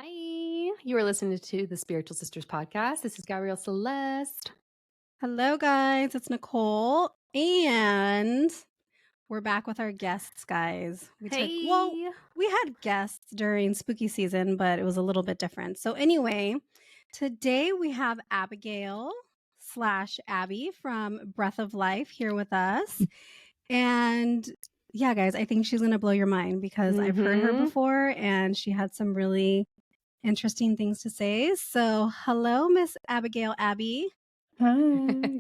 Hi, you are listening to the Spiritual Sisters podcast. This is Gabrielle Celeste. Hello, guys. It's Nichole, and we're back with our guests, guys. We had guests during spooky season, but it was a little bit different. So anyway, today we have Abigail / Abby from Breath of Life here with us. And yeah, guys, I think she's going to blow your mind because I've heard her before and she had some really interesting things to say. So hello, Miss Abigail Abby. Hi.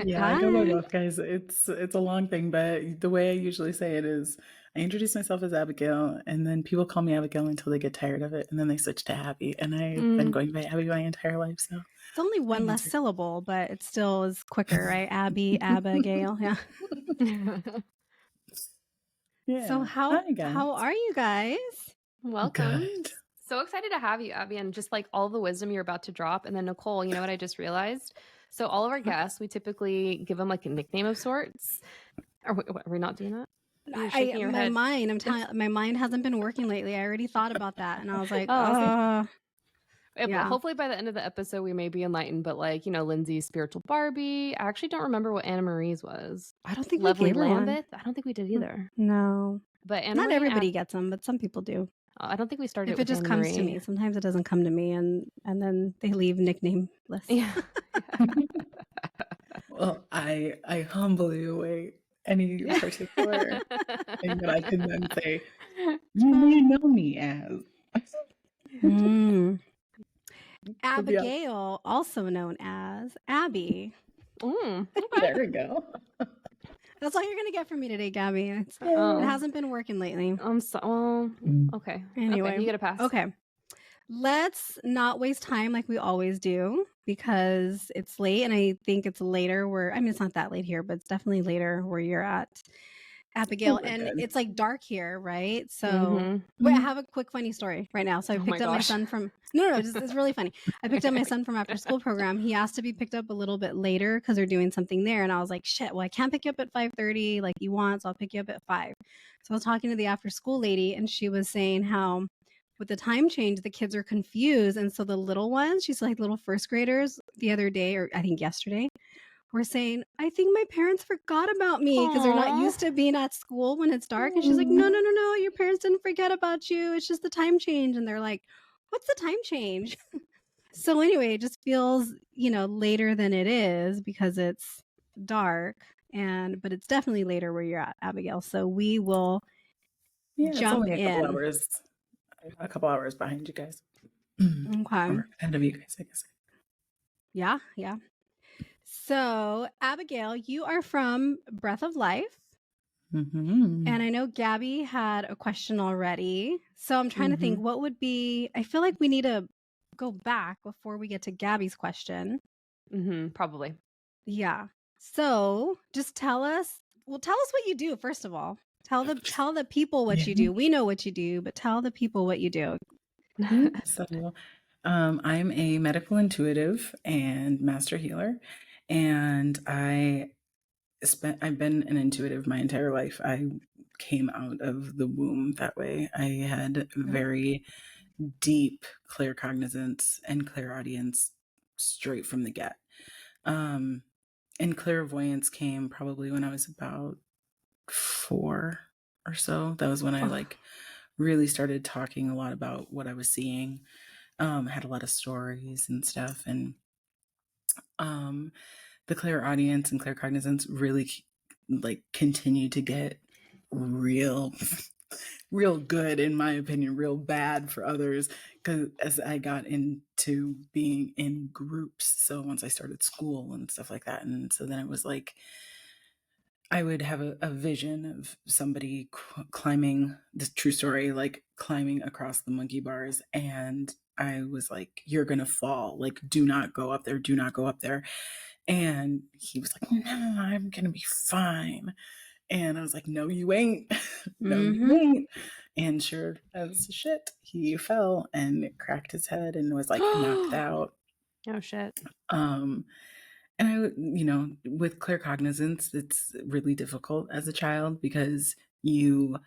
Yeah, I go by Hi. both, guys. It's a long thing, but the way I usually say it is I introduce myself as Abigail, and then people call me Abigail until they get tired of it, and then they switch to Abby. And I've been going by Abby my entire life, so It's only one less syllable, but it still is quicker, right? Abby, Abigail. Yeah. yeah. So Hi, guys. how are you guys? Welcome. Good. So excited to have you, Abby, and just like all the wisdom you're about to drop. And then Nichole, you know what I just realized? So all of our guests, we typically give them like a nickname of sorts. Are we not doing that? You're shaking your head. My mind hasn't been working lately. I already thought about that, and I was like, Yeah. Hopefully by the end of the episode we may be enlightened, but like, you know, Lindsay's spiritual Barbie. I actually don't remember what Anna Marie's was. I don't think Lovely we gave her one. Lambeth. I don't think we did either. No. But Anna Not Marie, everybody gets them, but some people do. I don't think we started If it just Anna comes Marie. to me. Sometimes it doesn't come to me, and then they leave nickname lists. Yeah. Well, I humbly await any particular thing that I can then say, you may know me as. Abigail, also known as Abby. There we go. That's all you're going to get from me today, Gabby. It hasn't been working lately. Okay. Anyway, okay, you get a pass. Okay. Let's not waste time like we always do because it's late, and I think it's later where, I mean, it's not that late here, but it's definitely later where you're at, Abigail. And it's like dark here, right? So wait, I have a quick funny story right now. So I picked up my son from, it's really funny. I picked up my son from after school program. He asked to be picked up a little bit later because they're doing something there. And I was like, shit, well, I can't pick you up at 5:30 like you want, so I'll pick you up at 5. So I was talking to the after school lady, and she was saying how with the time change, the kids are confused. And so the little ones, she's like little first graders the other day, or I think yesterday, were saying, I think my parents forgot about me because they're not used to being at school when it's dark. And she's like, no, your parents didn't forget about you. It's just the time change. And they're like, what's the time change? So anyway, it just feels, later than it is because it's dark. But it's definitely later where you're at, Abigail. So we will jump it's only in. A couple hours behind you guys. Okay. Or ahead of you guys, I guess. Yeah. So, Abigail, you are from Breath of Life. And I know Gabby had a question already. So I'm trying to think what would be, I feel like we need to go back before we get to Gabby's question. Probably. Yeah. So just tell us what you do, first of all. Tell the people what you do. We know what you do, but tell the people what you do. So I'm a medical intuitive and master healer, and I've been an intuitive my entire life. I came out of the womb that way. I had very deep claircognizance and clairaudience straight from the get. And clairvoyance came probably when I was about 4 or so. That was when I really started talking a lot about what I was seeing. Had a lot of stories and stuff, and the clairaudience and claircognizance really continued to get real good, in my opinion, real bad for others, because as I got into being in groups, so once I started school and stuff like that, and so then it was like I would have a vision of somebody climbing, this true story, like climbing across the monkey bars, and I was like, you're gonna fall, like do not go up there, and he was like, no, I'm gonna be fine. And I was like, no, you ain't. No, you ain't. And sure as shit, he fell and cracked his head and was like knocked out. Oh, shit. And I, with claircognizance, it's really difficult as a child because you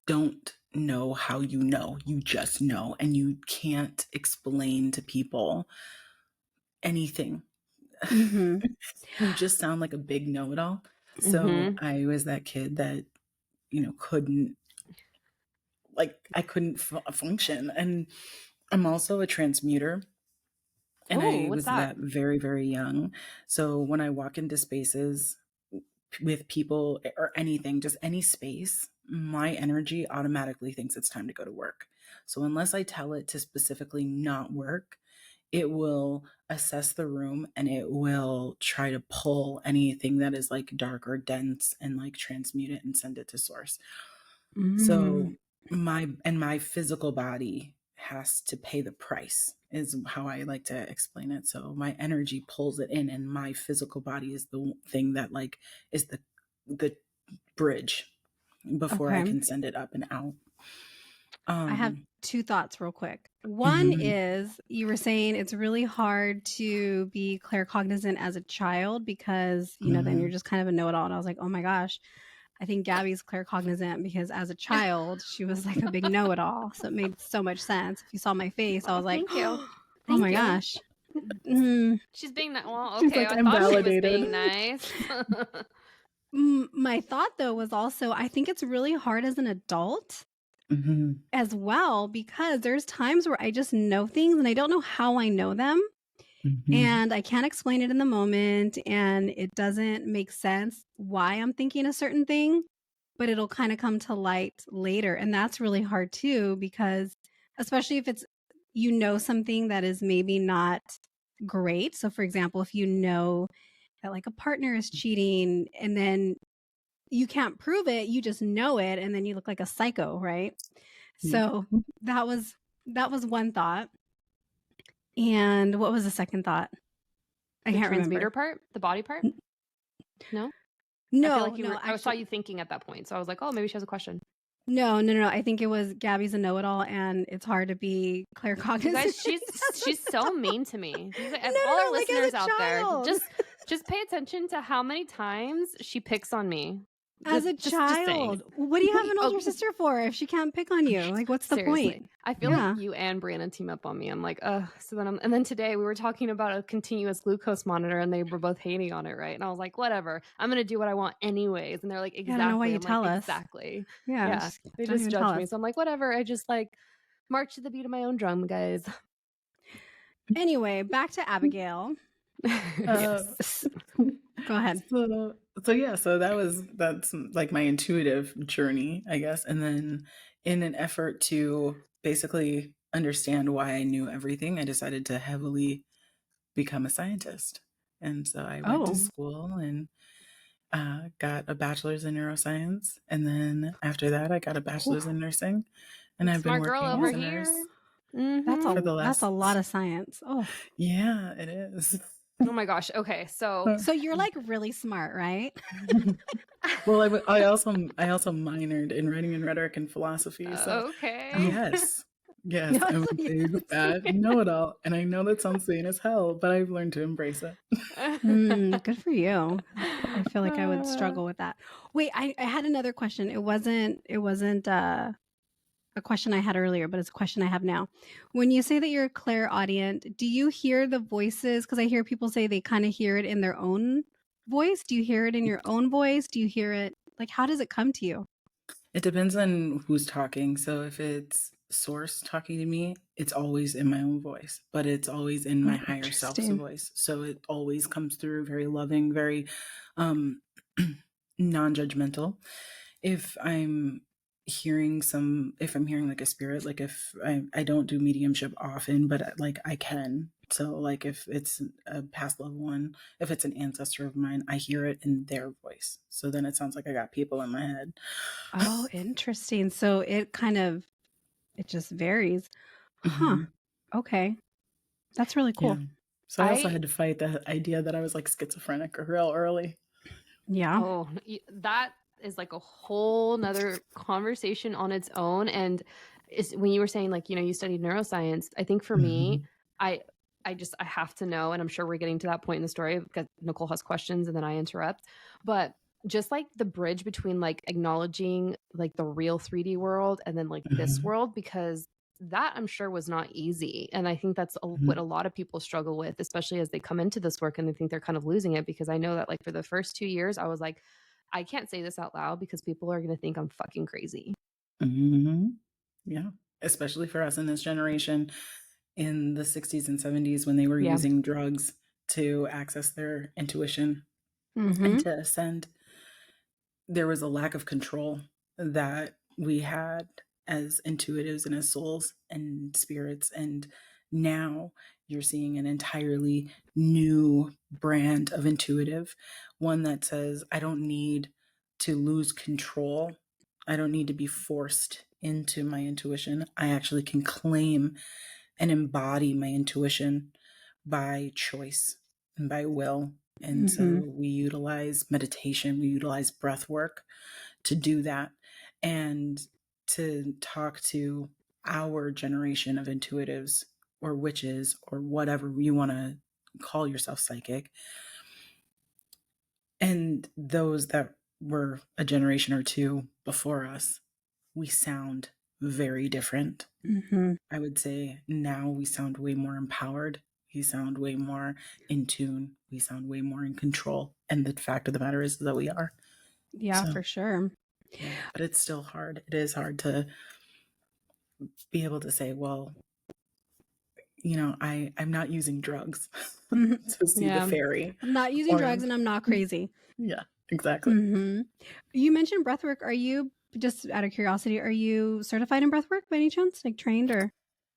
don't know how you know. You just know, and you can't explain to people anything. Mm-hmm. You just sound like a big know-it-all. So Mhm. I was that kid that, couldn't, like, I couldn't function. And I'm also a transmuter. And Oh, I what's was that? that very, very young. So when I walk into spaces with people or anything, just any space, my energy automatically thinks it's time to go to work. So unless I tell it to specifically not work, it will assess the room and it will try to pull anything that is like dark or dense and like transmute it and send it to source. So my physical body has to pay the price is how I like to explain it. So my energy pulls it in and my physical body is the thing that like is the bridge before I Okay. can send it up and out. I have two thoughts real quick. Mm-hmm. One is you were saying it's really hard to be claircognizant as a child because, then you're just kind of a know-it-all. And I was like, oh my gosh, I think Gabby's claircognizant because as a child, she was like a big know-it-all. So it made so much sense. If you saw my face, I was like, thank you. oh Thank my you. gosh. She's being that. Well, She's okay. like, I I'm thought validated. she was being nice. My thought though was also, I think it's really hard as an adult as well, because there's times where I just know things and I don't know how I know them. And I can't explain it in the moment, and it doesn't make sense why I'm thinking a certain thing, but it'll kind of come to light later. And that's really hard too, because especially if it's, something that is maybe not great. So for example, if you know that like a partner is cheating and then you can't prove it, you just know it, and then you look like a psycho, right? So that was one thought. And what was the second thought? I can't transmuter remember. part, the body part. No, No, I feel like you no, were. I saw you thinking at that point, so I was like, oh, maybe she has a question. No. I think it was Gabby's a know-it-all, and it's hard to be claircognizant. You guys, she's so mean to me. You guys, all our like listeners out child. there, just pay attention to how many times she picks on me. As a child. What do you have an older sister for if she can't pick on you? Like, what's the point? I feel like you and Brianna team up on me. I'm like, so then and then today we were talking about a continuous glucose monitor and they were both hating on it, right? And I was like, whatever, I'm gonna do what I want anyways. And they're like, exactly. I don't know why you I'm tell like, us. exactly. Yeah. They just judge me. So I'm like, whatever. I just like march to the beat of my own drum, guys. Anyway, back to Abigail. Yes. Go ahead. So that's like my intuitive journey, I guess. And then in an effort to basically understand why I knew everything, I decided to heavily become a scientist. And so I went to school and got a bachelor's in neuroscience. And then after that, I got a bachelor's in nursing. And I've been working as a nurse. That's a lot of science. Oh, yeah, it is. Oh my gosh. Okay, so you're like really smart, right? Well, I also minored in writing and rhetoric and philosophy. So okay. Yes, I'm a big fat know-it-all, and I know that sounds insane as hell, but I've learned to embrace it. Good for you. I feel like I would struggle with that. Wait, I had another question. It wasn't a question I had earlier, but it's a question I have now. When you say that you're clairaudient, do you hear the voices? Because I hear people say they kind of hear it in their own voice. Do you hear it in your own voice? Do you hear it? Like, how does it come to you? It depends on who's talking. So if it's source talking to me, it's always in my own voice, but it's always in my higher self's voice. So it always comes through very loving, very non-judgmental. If I'm hearing like a spirit, like if I don't do mediumship often, but like I can. So like if it's a past loved one, if it's an ancestor of mine, I hear it in their voice. So then it sounds like I got people in my head. Oh, interesting. So it just varies. Huh. Okay. That's really cool. Yeah. So I also had to fight the idea that I was like schizophrenic real early. Yeah. Oh, that is like a whole nother conversation on its own. And when you were saying like, you studied neuroscience, I think for me, I have to know, and I'm sure we're getting to that point in the story because Nichole has questions and then I interrupt. But just like the bridge between like acknowledging like the real 3D world and then like this Mhm. world, because that I'm sure was not easy. And I think that's what a Mhm. lot of people struggle with, especially as they come into this work and they think they're kind of losing it. Because I know that like for the first 2 years, I was like, I can't say this out loud because people are going to think I'm fucking crazy. Mhm. Yeah, especially for us in this generation in the 60s and 70s when they were Yeah. using drugs to access their intuition and Mm-hmm. to ascend. There was a lack of control that we had as intuitives and as souls and spirits. And now you're seeing an entirely new brand of intuitive, one that says, I don't need to lose control. I don't need to be forced into my intuition. I actually can claim and embody my intuition by choice and by will. And Mm-hmm. so we utilize meditation, we utilize breath work to do that and to talk to our generation of intuitives or witches or whatever you want to call yourself, psychic, and those that were a generation or two before us. We sound very different. Mm-hmm. I would say now we sound way more empowered. We sound way more in tune. We sound way more in control. And the fact of the matter is that we are. Yeah, So, for sure. yeah, but it's still hard. It is hard to be able to say, well, I'm not using drugs Mhm. to see the Yeah. fairy. I'm not using Or, drugs and I'm not crazy. yeah, exactly. Mm-hmm. You mentioned breathwork. Are you, just out of curiosity, are you certified in breathwork by any chance? Like trained or?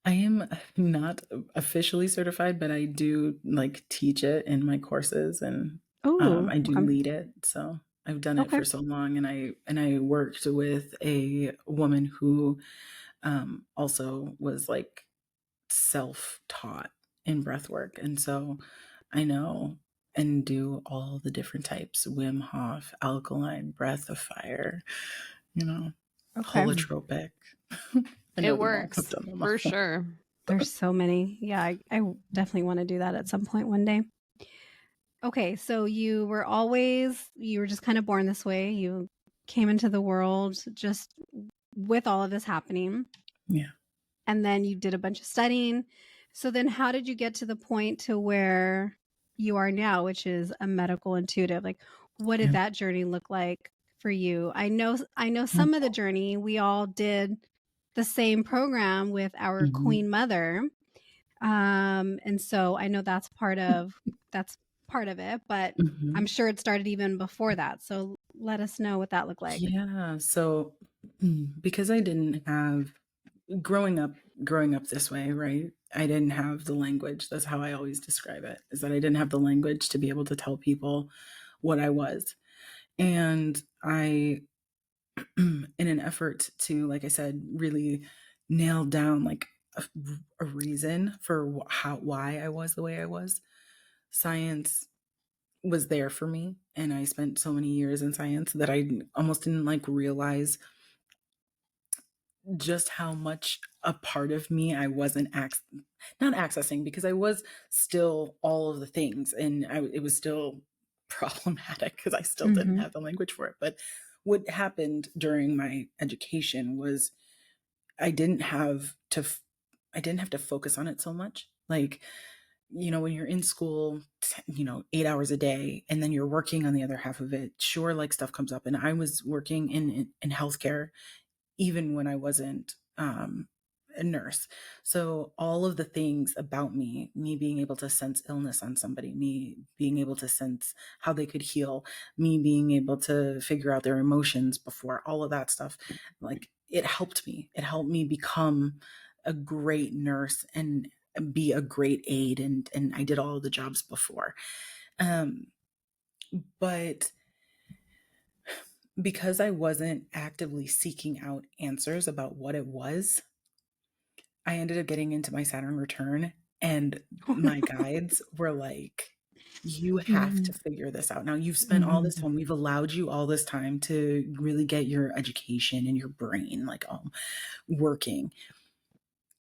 I am not officially certified, but I do like teach it in my courses and Oh, I do okay. lead it. So I've done it Okay. for so long, and I worked with a woman who also was like self-taught in breath work, and so I know and do all the different types: Wim Hof, alkaline, breath of fire, Okay. holotropic. I know It them all. I've works done them for all. sure. There's so many. Yeah, I definitely want to do that at some point one day. Okay, so you were just kind of born this way. You came into the world just with all of this happening, Yeah. and then you did a bunch of studying. So then how did you get to the point to where you are now, which is a medical intuitive? Like what did Yeah. that journey look like for you? I know Mm-hmm. some of the journey we all did the same program with our queen mother. And so I know that's part of it, but I'm Mm-hmm. sure it started even before that. So let us know what that looked like. Yeah. So because I didn't have growing up this way, right? I didn't have the language. That's how I always describe it, is that I didn't have the language to be able to tell people what I was. And I, in an effort to, like I said, really nail down like a reason for why I was the way I was, science was there for me. And I spent so many years in science that I almost didn't like realize just how much a part of me I wasn't not accessing, because I was still all of the things, and it was still problematic because I still didn't Mm-hmm. have the language for it. But what happened during my education was I didn't have to I didn't have to focus on it so much. Like, when you're in school, 8 hours a day, and then you're working on the other half of it, sure, like stuff comes up. And I was working in healthcare even when I wasn't a nurse. So all of the things about me being able to sense illness on somebody, me being able to sense how they could heal, me being able to figure out their emotions before, all of that stuff, like it helped me. It helped me become a great nurse and be a great aide. And I did all of the jobs before. Um, but because I wasn't actively seeking out answers about what it was, I ended up getting into my Saturn return, and my guides were like, you have Mm-hmm. to figure this out. Now, you've spent all this time, we've allowed you all this time to really get your education and your brain like working.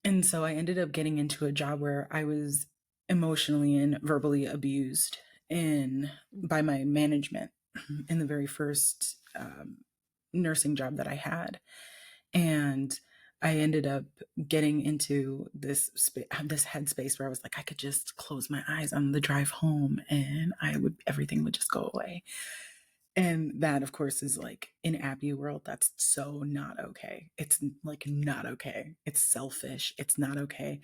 And so I ended up getting into a job where I was emotionally and verbally abused in by my management. in the very first nursing job that I had. And I ended up getting into this headspace where I was like, I could just close my eyes on the drive home and everything would just go away. And that, of course, is like in Abby world, that's so not okay. It's like not okay. It's selfish. It's not okay.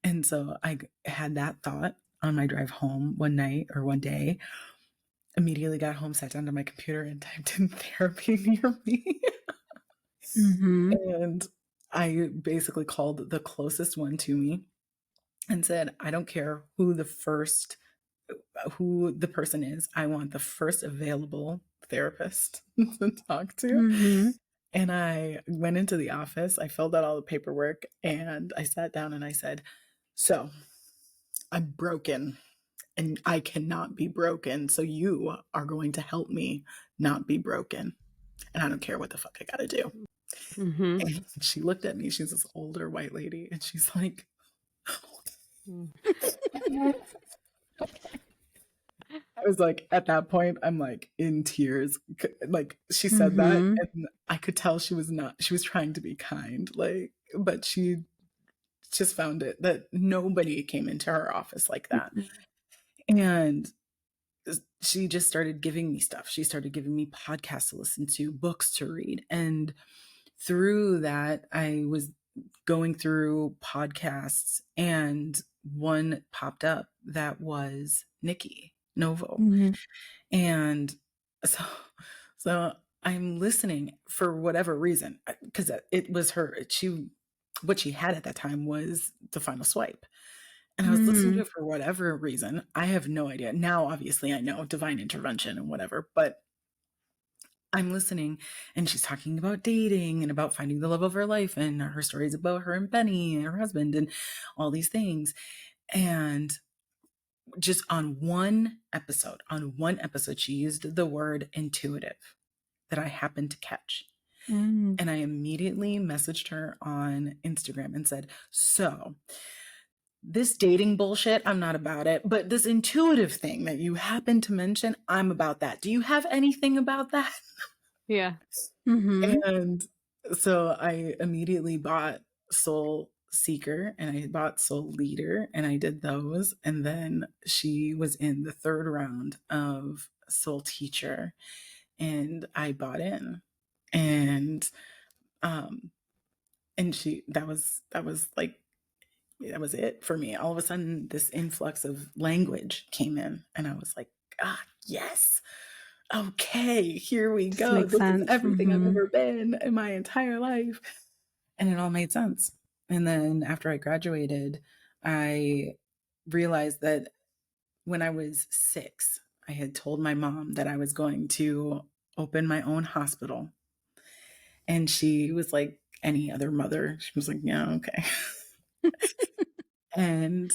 And so I had that thought on my drive home one night or one day, immediately got home, sat down to my computer and typed in therapy near me. Mm-hmm. And I basically called the closest one to me and said, I don't care who the person is. I want the first available therapist to talk to. Mm-hmm. And I went into the office, I filled out all the paperwork, and I sat down and I said, so I'm broken and I cannot be broken. So you are going to help me not be broken. And I don't care what the fuck I got to do. Mm-hmm. And she looked at me. She's this older white lady. And she's like, I was like, at that point, I'm like in tears. Like she said that, Mm-hmm. and I could tell she was trying to be kind, like, but she just found it that nobody came into her office like that. And she just started giving me stuff. She started giving me podcasts to listen to, books to read. And through that, I was going through podcasts and one popped up that was Nikki Novo. Mm-hmm. And so I'm listening for whatever reason, because it was what she had at that time was The Final Swipe. And I was listening to it for whatever reason. I have no idea. Now, obviously, I know divine intervention and whatever, but I'm listening and she's talking about dating and about finding the love of her life and her stories about her and Benny and her husband and all these things. And just on one episode, she used the word intuitive that I happened to catch. And I immediately messaged her on Instagram and said, so this dating bullshit, I'm not about it, but this intuitive thing that you happen to mention, I'm about that. Do you have anything about that? Yeah. Mm-hmm. And so I immediately bought Soul Seeker and I bought Soul Leader and I did those. And then she was in the third round of Soul Teacher and I bought in. And that was like, that was it for me. All of a sudden this influx of language came in and I was like, yes. Okay, here we Just go. makes This sense. is everything I've Mm-hmm. ever been in my entire life. And it all made sense. And then after I graduated, I realized that when I was 6, I had told my mom that I was going to open my own hospital. And she was like any other mother. She was like, yeah, okay. And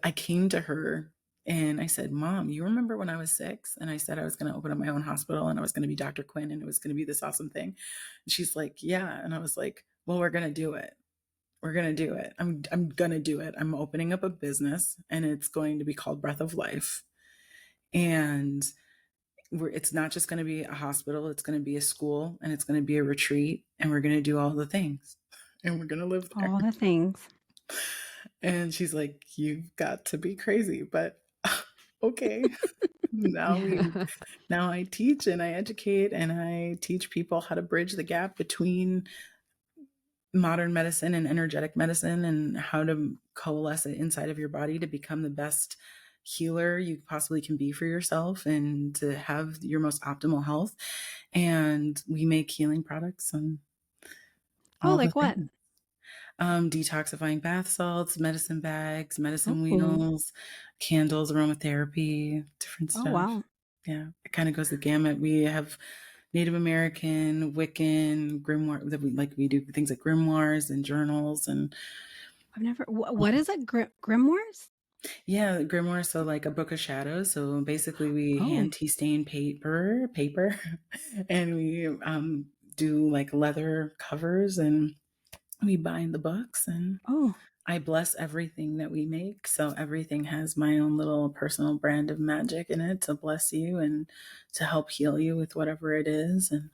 I came to her and I said, Mom, you remember when I was 6 and I said I was going to open up my own hospital and I was going to be Dr. Quinn and it was going to be this awesome thing? And she's like, yeah. And I was like, well, we're going to do it. We're going to do it. I'm going to do it. I'm opening up a business and it's going to be called Breath of Life. And it's not just going to be a hospital. It's going to be a school and it's going to be a retreat and we're going to do all the things and we're going to live there. All the things. And she's like, you've got to be crazy, but okay. Now I teach and I educate and I teach people how to bridge the gap between modern medicine and energetic medicine and how to coalesce it inside of your body to become the best healer you possibly can be for yourself and to have your most optimal health. And we make healing products and all like what? things. Detoxifying bath salts, medicine bags, medicine wheels, candles, aromatherapy, different stuff. Oh, wow. Yeah, it kind of goes the gamut. We have Native American, Wiccan, grimoire. We do things like grimoires and journals and. I've never. What is it? Grimoires? Yeah, grimoire. So like a book of shadows. So basically, we hand tea stain paper, and we do like leather covers and we bind the books and I bless everything that we make. So everything has my own little personal brand of magic in it to bless you and to help heal you with whatever it is. And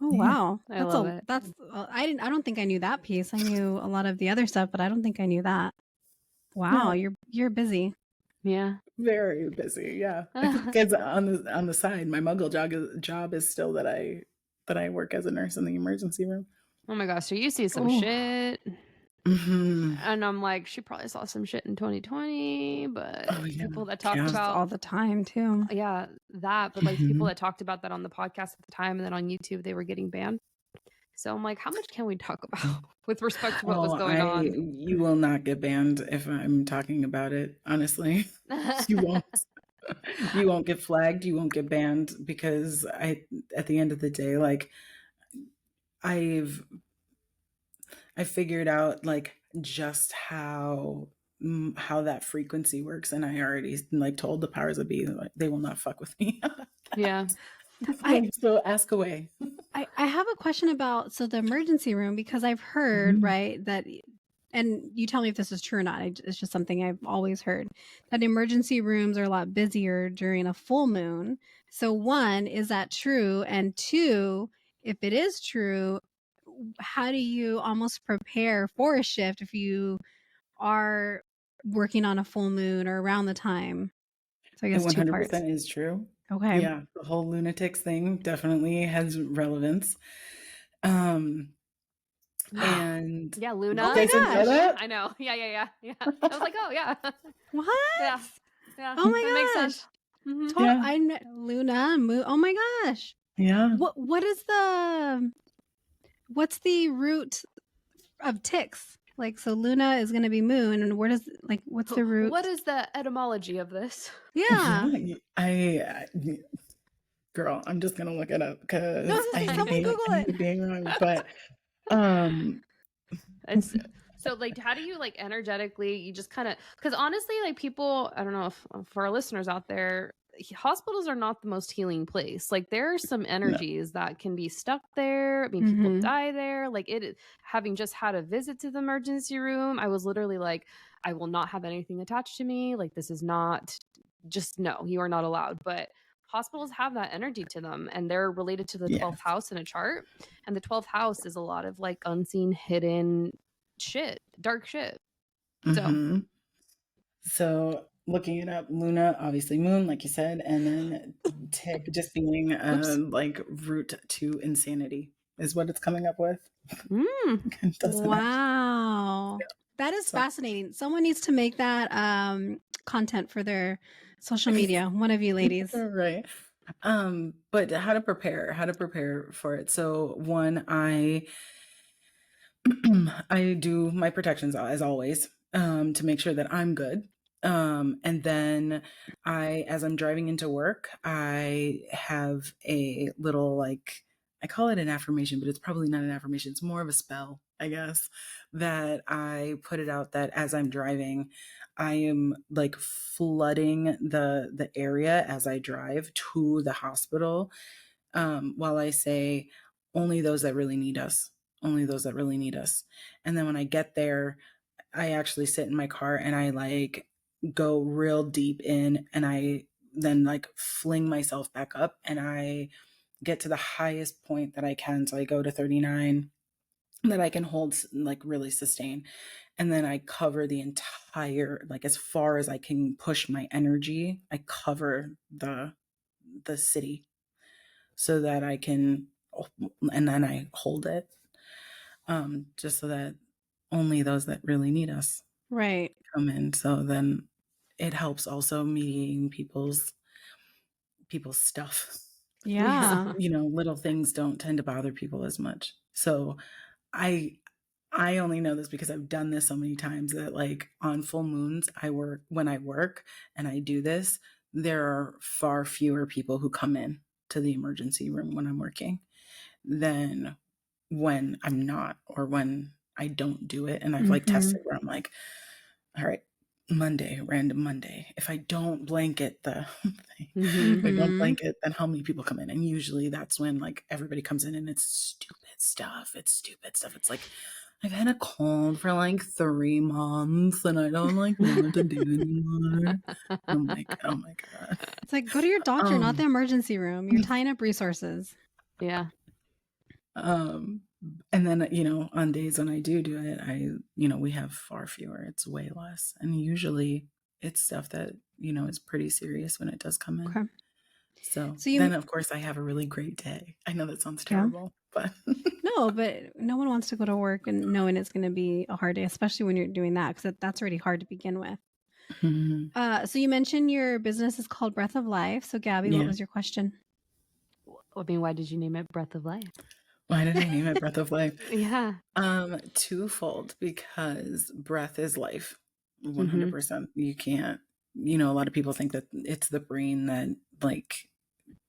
Oh yeah, wow, I love it. I don't think I knew that piece. I knew a lot of the other stuff, but I don't think I knew that. Wow, yeah, you're busy. Yeah. very busy. Yeah, because on the side, my muggle job is still that I work as a nurse in the emergency room. Oh my gosh, so you see some Oh. shit. Mm-hmm. And I'm like, she probably saw some shit in 2020, but Oh yeah, people that talked yeah. Just all about the time too. yeah, that, but like Mm-hmm. people that talked about that on the podcast at the time and then on YouTube they were getting banned. So I'm like, how much can we talk about with respect to what was Oh, going on? you will not get banned if I'm talking about it. Honestly, you won't. You won't get flagged. You won't get banned because at the end of the day, like I've I figured out like just how that frequency works, and I already like told the powers that be like they will not fuck with me. Yeah. So ask away. I have a question about the emergency room, because I've heard, Mhm. right, that, and you tell me if this is true or not. It's just something I've always heard, that emergency rooms are a lot busier during a full moon. So one, is that true? And two, if it is true, how do you almost prepare for a shift if you are working on a full moon or around the time? So I It guess two parts. 100% is true. Okay. Yeah, the whole lunatics thing definitely has relevance. Um, and Yeah, Oh Luna. my Jason, know gosh. that? I know. Yeah. I was like, oh yeah. What? Yeah. Oh my That makes gosh. sense. Mhm. Yeah, I met Luna, oh my gosh. yeah. What is what's the root of ticks? Like, so Luna is going to be moon, and where does, like, what's the root? What is the etymology of this? Yeah. Yeah, girl, I'm just gonna look it up No, because I hate someone being, Google I hate it. being wrong. But um, It's so like, how do you like energetically, you just kind of, because honestly, like people, I don't know if for our listeners out there, hospitals are not the most healing place. Like there are some no, energies that can be stuck there. I mean, people Mm-hmm. die there. Like having just had a visit to the emergency room, I was literally like, I will not have anything attached to me. Like this is not, just no, you are not allowed. But hospitals have that energy to them, and they're related to the yeah. 12th house in a chart. And the 12th house is a lot of like unseen, hidden shit, dark shit. So Mm-hmm. So looking it up, Luna, obviously moon, like you said, and then tick just being Oops. like root to insanity is what it's coming up with. mm, Doesn't it? Wow. That is So fascinating. Someone needs to make that content for their social media. One of you ladies. right. But how to prepare for it. So one, I do my protections as always, to make sure that I'm good. And then as I'm driving into work, I have a little like, I call it an affirmation, but it's probably not an affirmation. It's more of a spell, I guess, that I put it out that as I'm driving, I am like flooding the area as I drive to the hospital, while I say, only those that really need us, only those that really need us. And then when I get there, I actually sit in my car and I like go real deep in, and I then like fling myself back up and I get to the highest point that I can. So I go to 39 that I can hold, like really sustain. And then I cover the entire, like as far as I can push my energy, I cover the city so that I can, and then I hold it, just so that only those that really need us Right. come in. So then it helps also meeting people's stuff. Yeah. Little things don't tend to bother people as much. So I I only know this because I've done this so many times that like on full moons, when I work and I do this, there are far fewer people who come in to the emergency room when I'm working than when I'm not, or when I don't do it. And I've like Mm-hmm. tested where I'm like, all right, Monday, random Monday. If I don't blanket the thing, if I don't Mm-hmm. blanket, then how many people come in? And usually that's when like everybody comes in and it's stupid stuff. It's stupid stuff. It's like I've had a cold for like 3 months and I don't like want to do it anymore. I'm like, oh my God. It's like, go to your doctor, not the emergency room. You're tying up resources. Yeah. And then, you know, on days when I do it, we have far fewer. It's way less. And usually it's stuff that, you know, is pretty serious when it does come in. Okay. So So you, then, of course, I have a really great day. I know that sounds terrible, but no, but no one wants to go to work and knowing it's going to be a hard day, especially when you're doing that, because that's already hard to begin with. So you mentioned your business is called Breath of Life. So Gabby, what Yeah. was your question? I mean, why did you name it Breath of Life? Why did I name it Breath of Life? Yeah. Twofold, because breath is life. 100%. You can't, you know, a lot of people think that it's the brain that like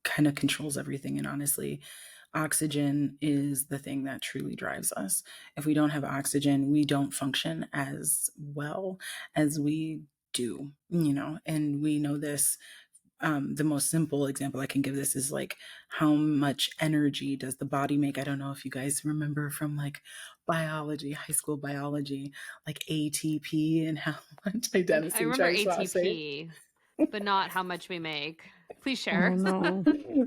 kind of controls everything. And honestly, oxygen is the thing that truly drives us. If we don't have oxygen, we don't function as well as we do, you know, and we know this. The most simple example I can give this is like, how much energy does the body make? I don't know if you guys remember from like biology, high school biology, like ATP and how much adenosine I remember triphosphate. ATP, but not how much we make. Please share. Oh, no.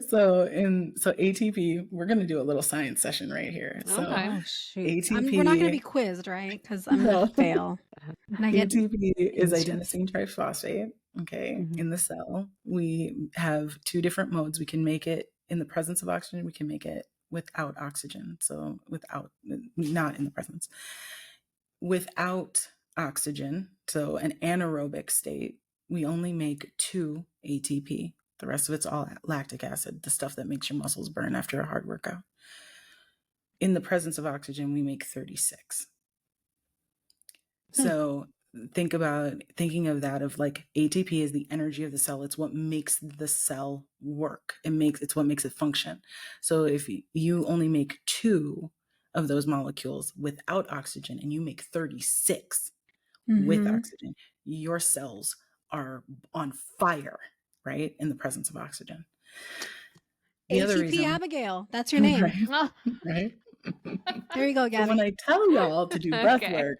So ATP, we're going to do a little science session right here. So Okay. Oh, shoot. ATP, We're not going to be quizzed, right? Because I'm going to fail. And I get ATP is anxious. adenosine triphosphate. Okay. In the cell, we have two different modes. We can make it in the presence of oxygen. We can make it without oxygen. So not in the presence. Without oxygen, so an anaerobic state, we only make 2 ATP. The rest of it's all lactic acid, the stuff that makes your muscles burn after a hard workout. In the presence of oxygen, we make 36. So thinking of that, of like ATP is the energy of the cell. It's what makes the cell work. It's what makes it function. So if you only make 2 of those molecules without oxygen and you make 36 with oxygen, your cells are on fire, right? In the presence of oxygen. The other ATP reason, Abigail. That's your name. right? There you go, So Gabby. when I tell y'all to do breath Okay. work,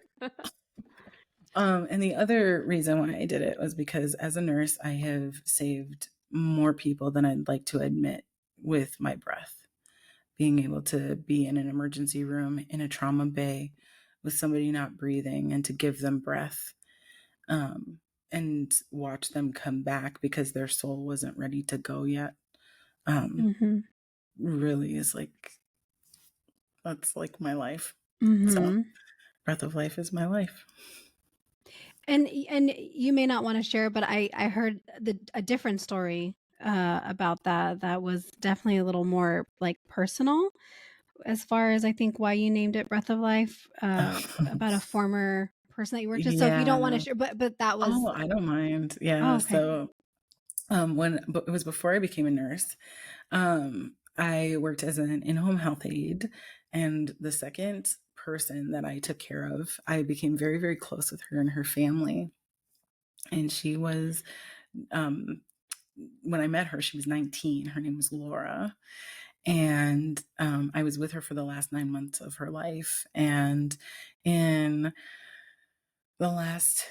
and the other reason why I did it was because as a nurse, I have saved more people than I'd like to admit with my breath. Being able to be in an emergency room in a trauma bay with somebody not breathing and to give them breath, and watch them come back because their soul wasn't ready to go yet, really is like, that's like my life. So Breath of Life is my life. And you may not want to share, but I heard a different story about that was definitely a little more like personal, as far as I think why you named it Breath of Life, about a former person that you worked with. So if you don't want to share, but that was. Oh, I don't mind. Yeah. Oh, okay. So it was before I became a nurse. I worked as an in-home health aide, and the second person that I took care of, I became very, very close with her and her family. And she was, when I met her, she was 19. Her name was Laura. And I was with her for the last 9 months of her life. And in the last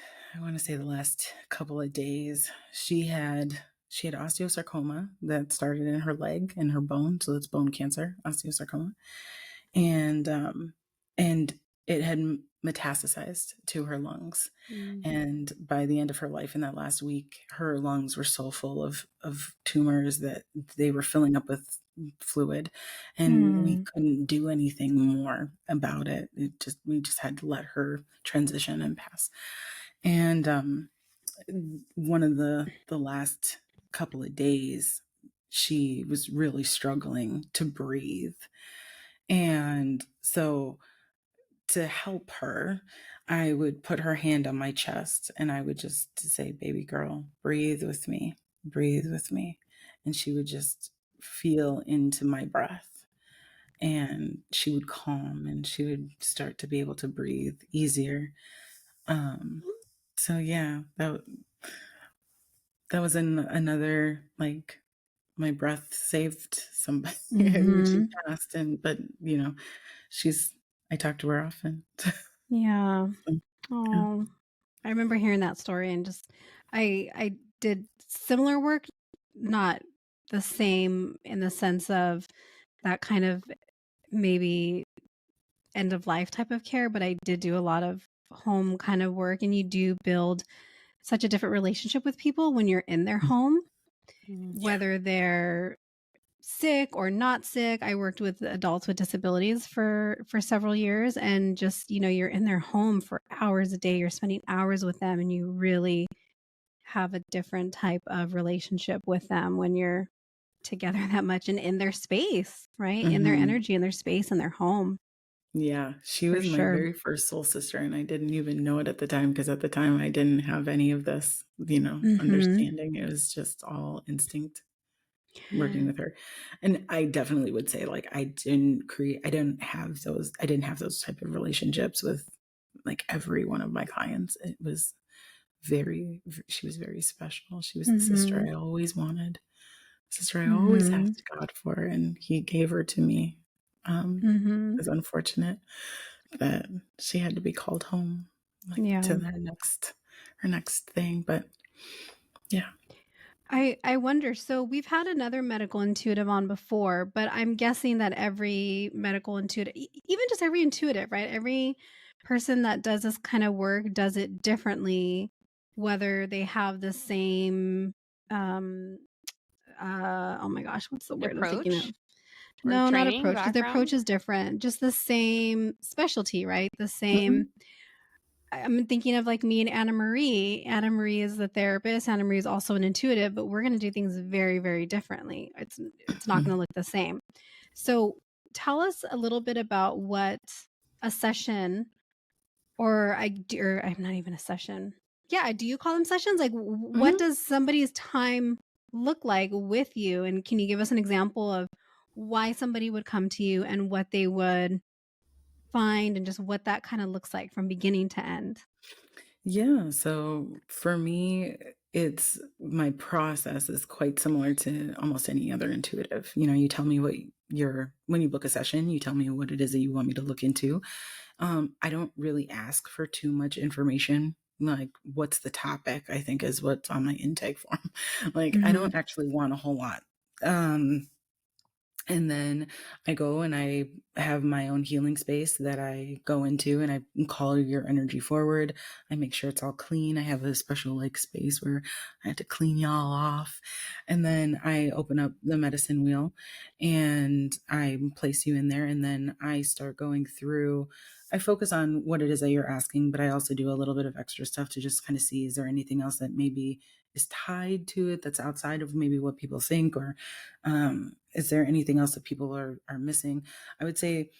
couple of days, she had osteosarcoma that started in her leg and her bone. So that's bone cancer, osteosarcoma. And it had metastasized to her lungs. And by the end of her life, in that last week, her lungs were so full of tumors that they were filling up with fluid, and we couldn't do anything more about it. We just had to let her transition and pass. And one of the last couple of days, she was really struggling to breathe. And so to help her, I would put her hand on my chest and I would just say, "Baby girl, breathe with me, breathe with me." And she would just feel into my breath and she would calm and she would start to be able to breathe easier. So yeah, that was another, like, my breath saved somebody. I mean, she passed, but you know, she's I talk to her often. Yeah. So, yeah. Oh, I remember hearing that story and just I did similar work, not the same in the sense of that kind of maybe end of life type of care, but I did do a lot of home kind of work, and you do build such a different relationship with people when you're in their home, Mm. Yeah. whether they're sick or not sick. I worked with adults with disabilities for several years, and just, you're in their home for hours a day. You're spending hours with them, and you really have a different type of relationship with them when you're together that much and in their space, right? In their Mm-hmm. energy, in their space, in their home, Yeah, she for was my sure. very first soul sister, and I didn't even know it at the time because at the time I didn't have any of this, Mhm. understanding. It was just all instinct working with her. And I definitely would say like I didn't have those type of relationships with like every one of my clients. It was she was very special. She was the sister Mhm. I always wanted, sister I always Mhm. asked God for, and he gave her to me. It Mhm. was unfortunate that she had to be called home, like to Yeah. her next thing. But yeah. I wonder, so we've had another medical intuitive on before, but I'm guessing that every medical intuitive, even just every intuitive, right? Every person that does this kind of work does it differently, whether they have the same, um, oh my gosh, what's the word I'm thinking Approach of? or No, not training approach, because the background? approach is different. Just the same specialty, right? The Mhm. same. I'm thinking of like me and Anna Marie. Anna Marie is the therapist. Anna Marie is also an intuitive, but we're going to do things very, very differently. It's not going to look the same. So tell us a little bit about what a session, or I'm not even a session. Yeah, do you call them sessions? Like, what Mhm. does somebody's time look like with you? And can you give us an example of why somebody would come to you and what they would find, and just what that kind of looks like from beginning to end? Yeah, so for me, it's my process is quite similar to almost any other intuitive. You tell me when you book a session, you tell me what it is that you want me to look into. I don't really ask for too much information. Like, what's the topic? I think is what's on my intake form. Like, I Mhm. don't actually want a whole lot. Um, And then I go and I have my own healing space that I go into and I call your energy forward. I make sure it's all clean. I have a special like space where I have to clean y'all off. And then I open up the medicine wheel and I place you in there. And then I start going through. I focus on what it is that you're asking, but I also do a little bit of extra stuff to just kind of see, is there anything else that maybe is tied to it that's outside of maybe what people think, or is there anything else that people are missing? I would say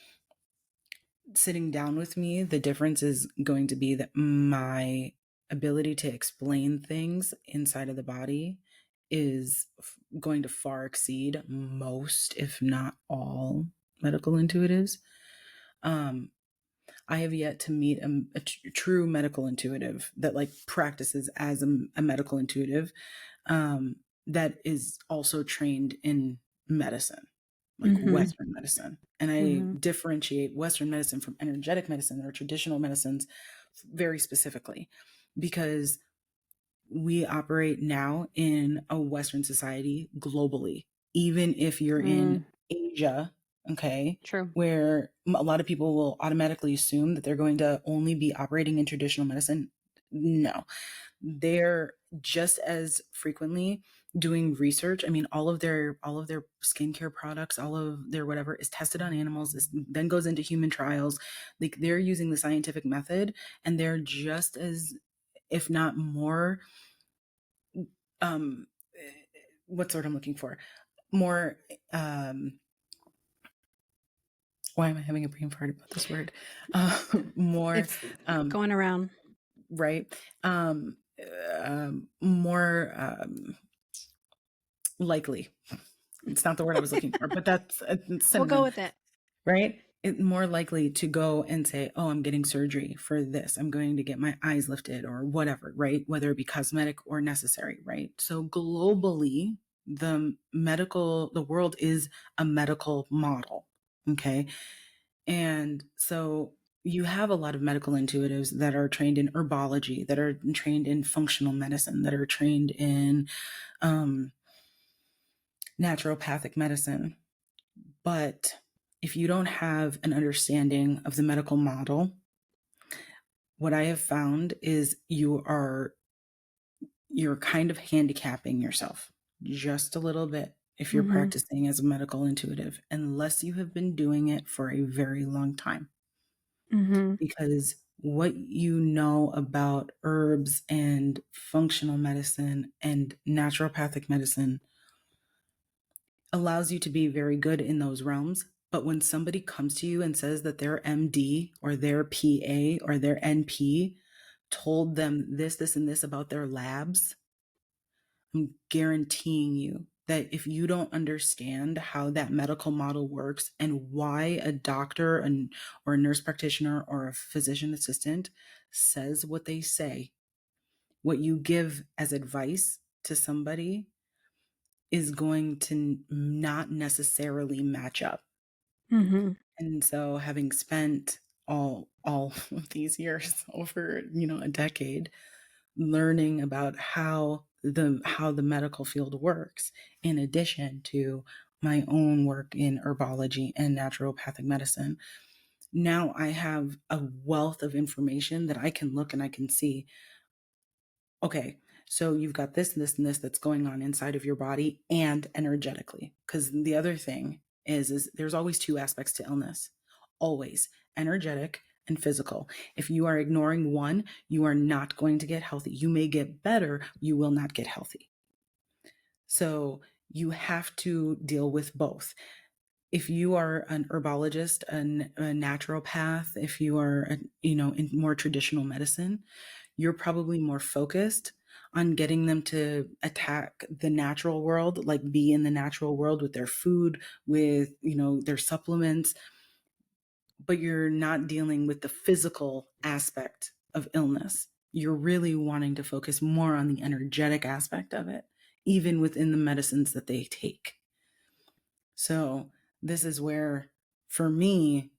sitting down with me, the difference is going to be that my ability to explain things inside of the body is going to far exceed most, if not all, medical intuitives. Um, I have yet to meet a true medical intuitive that like practices as a medical intuitive, that is also trained in medicine, like Mhm. Western medicine. And I Mhm. differentiate Western medicine from energetic medicine or traditional medicines very specifically because we operate now in a Western society globally, even if you're in Mm, Asia, okay, true. where a lot of people will automatically assume that they're going to only be operating in traditional medicine. No, they're just as frequently doing research. I mean, all of their skincare products, all of their whatever is tested on animals, then goes into human trials. Like they're using the scientific method, and they're just as, if not more, um what's the word I'm looking for? More why am I having a brain fart about this word? More It's um going around. right. More likely. It's not the word I was looking for, but that's a We'll go synonym, with it. right? It more likely to go and say, "Oh, I'm getting surgery for this. I'm going to get my eyes lifted or whatever," right? Whether it be cosmetic or necessary, right? So globally, the world is a medical model, okay? And so you have a lot of medical intuitives that are trained in herbology, that are trained in functional medicine, that are trained in naturopathic medicine. But if you don't have an understanding of the medical model, what I have found is you're kind of handicapping yourself just a little bit if you're practicing as a medical intuitive, unless you have been doing it for a very long time. Because what you know about herbs and functional medicine and naturopathic medicine allows you to be very good in those realms. But when somebody comes to you and says that their MD or their PA or their NP told them this, this, and this about their labs, I'm guaranteeing you that if you don't understand how that medical model works and why a doctor or a nurse practitioner or a physician assistant says what they say, what you give as advice to somebody is going to not necessarily match up. And so having spent all of these years, over, a decade, learning about how the medical field works, in addition to my own work in herbology and naturopathic medicine, now I have a wealth of information that I can look and I can see, okay, so you've got this and this and this that's going on inside of your body and energetically. Because the other thing is there's always two aspects to illness, always energetic and physical. If you are ignoring one, you are not going to get healthy. You may get better, you will not get healthy. So you have to deal with both. If you are an herbologist, a naturopath, if you are, in more traditional medicine, you're probably more focused on getting them to attack the natural world, like be in the natural world with their food, with, their supplements, but you're not dealing with the physical aspect of illness. You're really wanting to focus more on the energetic aspect of it, even within the medicines that they take. So this is where, for me,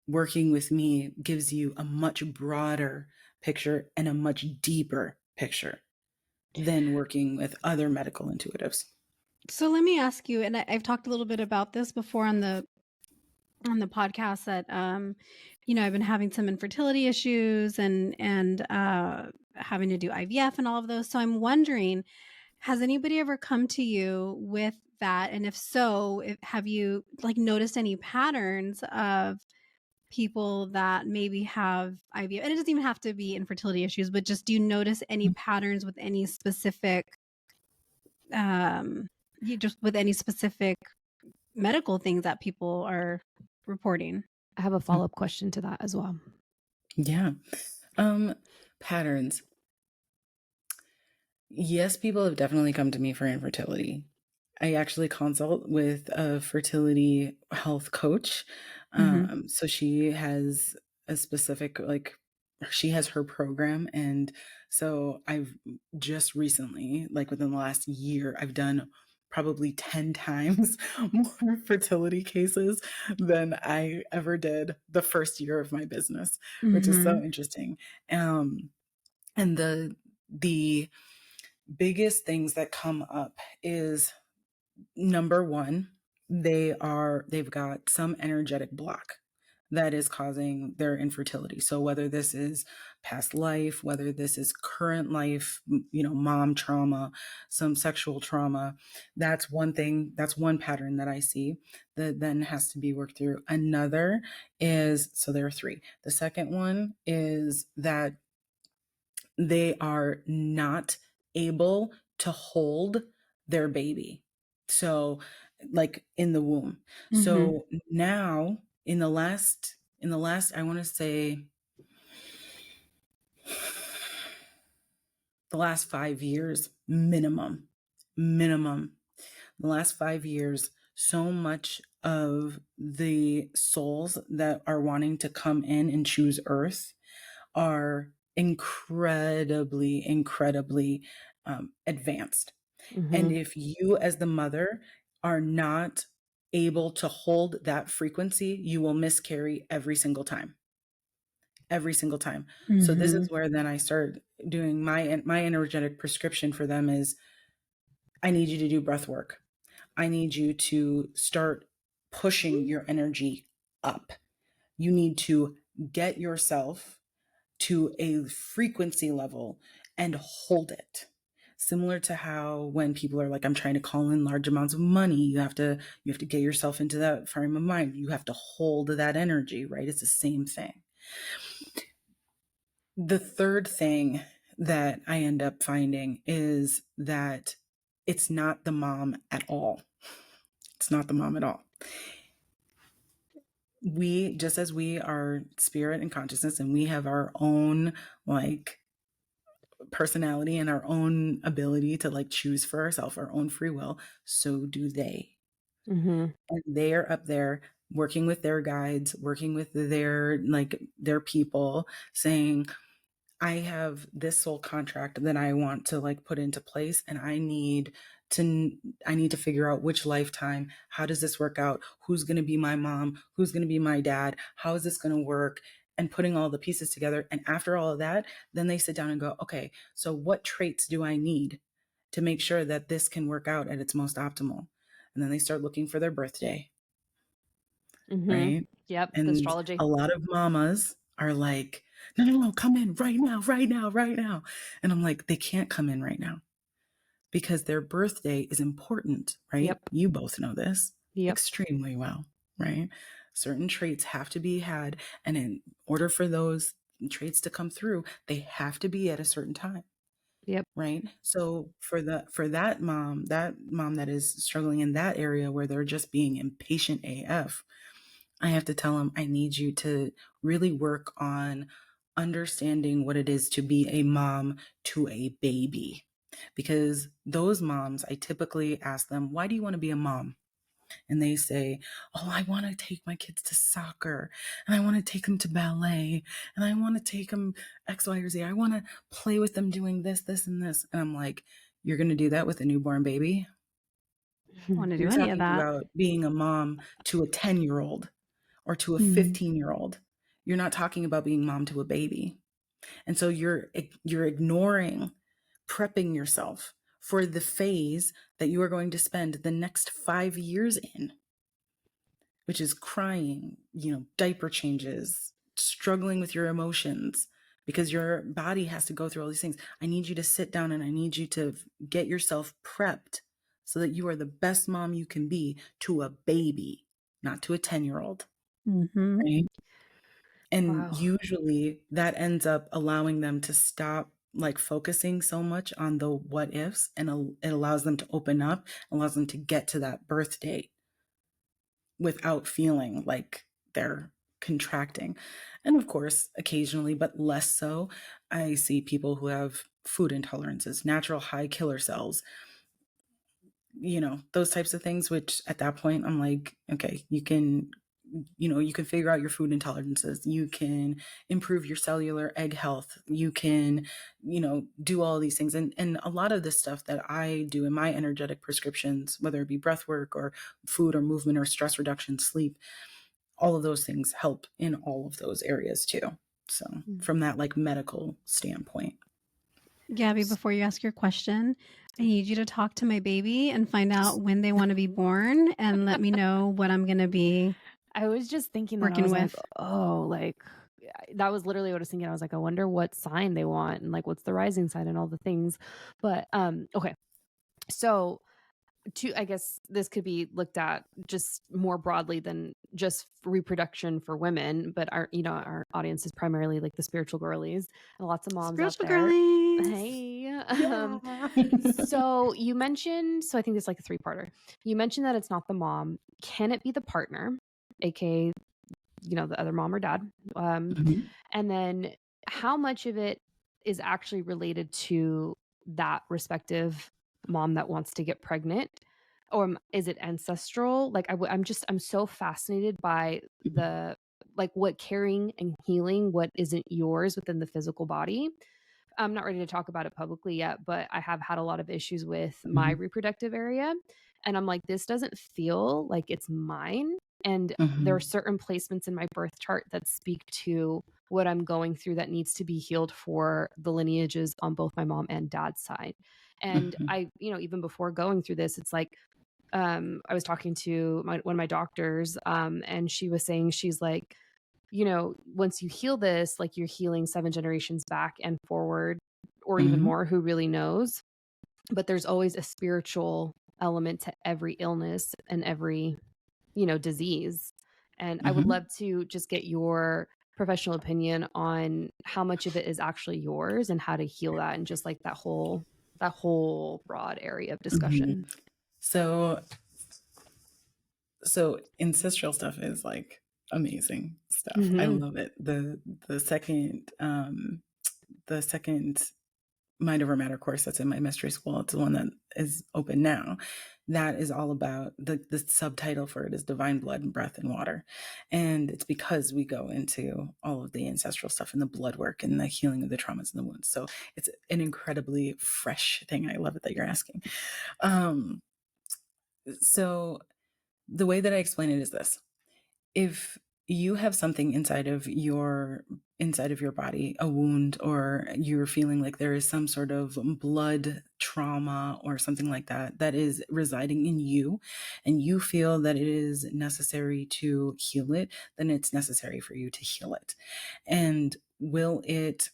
working with me gives you a much broader picture and a much deeper picture than working with other medical intuitives. So let me ask you, and I've talked a little bit about this before on the podcast, that I've been having some infertility issues and having to do IVF and all of those. So I'm wondering, has anybody ever come to you with that? And if so, have you noticed any patterns of people that maybe have IVF? And it doesn't even have to be infertility issues, but just, do you notice any patterns with any specific medical things that people are reporting? I have a follow-up question to that as well. Yeah. Patterns. Yes, people have definitely come to me for infertility. I actually consult with a fertility health coach. So she has a specific, she has her program. And so I've just recently, within the last year, I've done probably 10 times more fertility cases than I ever did the first year of my business, which is so interesting. And the biggest things that come up is, number one, they've got some energetic block that is causing their infertility. So whether this is past life, whether this is current life, mom trauma, some sexual trauma, that's one thing, that's one pattern that I see that then has to be worked through. Another is, so there are three. The second one is that they are not able to hold their baby. So in the womb. So now in the last, I want to say the last 5 years, minimum, the last 5 years, so much of the souls that are wanting to come in and choose Earth are incredibly advanced. And if you as the mother are not able to hold that frequency, you will miscarry every single time. Every single time. So this is where then I start doing my energetic prescription for them is, I need you to do breath work. I need you to start pushing your energy up. You need to get yourself to a frequency level and hold it. Similar to how when people are like, I'm trying to call in large amounts of money, you have to get yourself into that frame of mind. You have to hold that energy, right? It's the same thing. The third thing that I end up finding is that it's not the mom at all. It's not the mom at all. We, just as we are spirit and consciousness, and we have our own like personality and our own ability to like choose for ourselves, our own free will, so do they. And they are up there working with their guides, working with their people, saying, I have this soul contract that I want to like put into place, and I need to figure out which lifetime, how does this work out? Who's going to be my mom? Who's going to be my dad? How is this going to work? And putting all the pieces together. And after all of that, then they sit down and go, okay, so what traits do I need to make sure that this can work out at its most optimal? And then they start looking for their birthday. Right? Yep. And Astrology. a lot of mamas are like, no, come in right now. And I'm like, they can't come in right now because their birthday is important, right? Yep. You both know this Yep. extremely well, right? Certain traits have to be had. And in order for those traits to come through, they have to be at a certain time. Yep. Right. So for that mom that is struggling in that area where they're just being impatient AF, I have to tell them, I need you to really work on understanding what it is to be a mom to a baby. Because those moms, I typically ask them, why do you want to be a mom? And they say, oh, I want to take my kids to soccer, and I want to take them to ballet, and I want to take them X, Y, or Z. I want to play with them doing this, this, and this. And I'm like, you're going to do that with a newborn baby? Want to do You're any of talking that? about being a mom to a 10-year-old or to a 15-year-old. You're not talking about being mom to a baby. And so you're ignoring prepping yourself for the phase that you are going to spend the next 5 years in, which is crying, diaper changes, struggling with your emotions, because your body has to go through all these things. I need you to sit down and I need you to get yourself prepped so that you are the best mom you can be to a baby, not to a 10-year-old. Right? And usually that ends up allowing them to stop like focusing so much on the what ifs, and it allows them to open up, allows them to get to that birth date without feeling like they're contracting. And of course, occasionally, but less so, I see people who have food intolerances, natural high killer cells, those types of things, which at that point I'm like, okay, you can figure out your food intolerances. You can improve your cellular egg health. You can, do all of these things. And a lot of this stuff that I do in my energetic prescriptions, whether it be breath work or food or movement or stress reduction, sleep, all of those things help in all of those areas too. So from that like medical standpoint. Gabby, before you ask your question, I need you to talk to my baby and find out when they want to be born and let me know what I'm going to be. I was just thinking that working I was with. like, oh, like that was literally what I was thinking. I was like, I wonder what sign they want and like what's the rising sign and all the things. But okay. So I guess this could be looked at just more broadly than just reproduction for women, but our audience is primarily like the spiritual girlies and lots of moms Spiritual out there. girlies. Hey. Yeah. So you mentioned, I think it's like a 3-parter. You mentioned that it's not the mom. Can it be the partner, aka the other mom or dad? And then how much of it is actually related to that respective mom that wants to get pregnant, or is it ancestral? Like I'm so fascinated by the like what carrying and healing what isn't yours within the physical body. I'm not ready to talk about it publicly yet, but I have had a lot of issues with my reproductive area. And I'm like, this doesn't feel like it's mine. And there are Mhm. certain placements in my birth chart that speak to what I'm going through that needs to be healed for the lineages on both my mom and dad's side. And Mhm. I, even before going through this, it's like, I was talking to one of my doctors, and she was saying, she's like, once you heal this, like you're healing 7 generations back and forward, or even Mhm. more, who really knows? But there's always a spiritual element to every illness and every, disease. And I would Mhm. love to just get your professional opinion on how much of it is actually yours and how to heal that, and just like that whole broad area of Mhm. discussion. So ancestral stuff is like amazing stuff. I Mhm. love it. The second Mind Over Matter course that's in my mystery school, it's the one that is open now. That is all about the subtitle for it is Divine Blood and Breath and Water. And it's because we go into all of the ancestral stuff and the blood work and the healing of the traumas and the wounds. So it's an incredibly fresh thing. I love it that you're asking. Um, so the way that I explain it is this: if you have something inside of your body, a wound, or you're feeling like there is some sort of blood trauma or something like that that is residing in you, and you feel that it is necessary to heal it, then it's necessary for you to heal it. And will it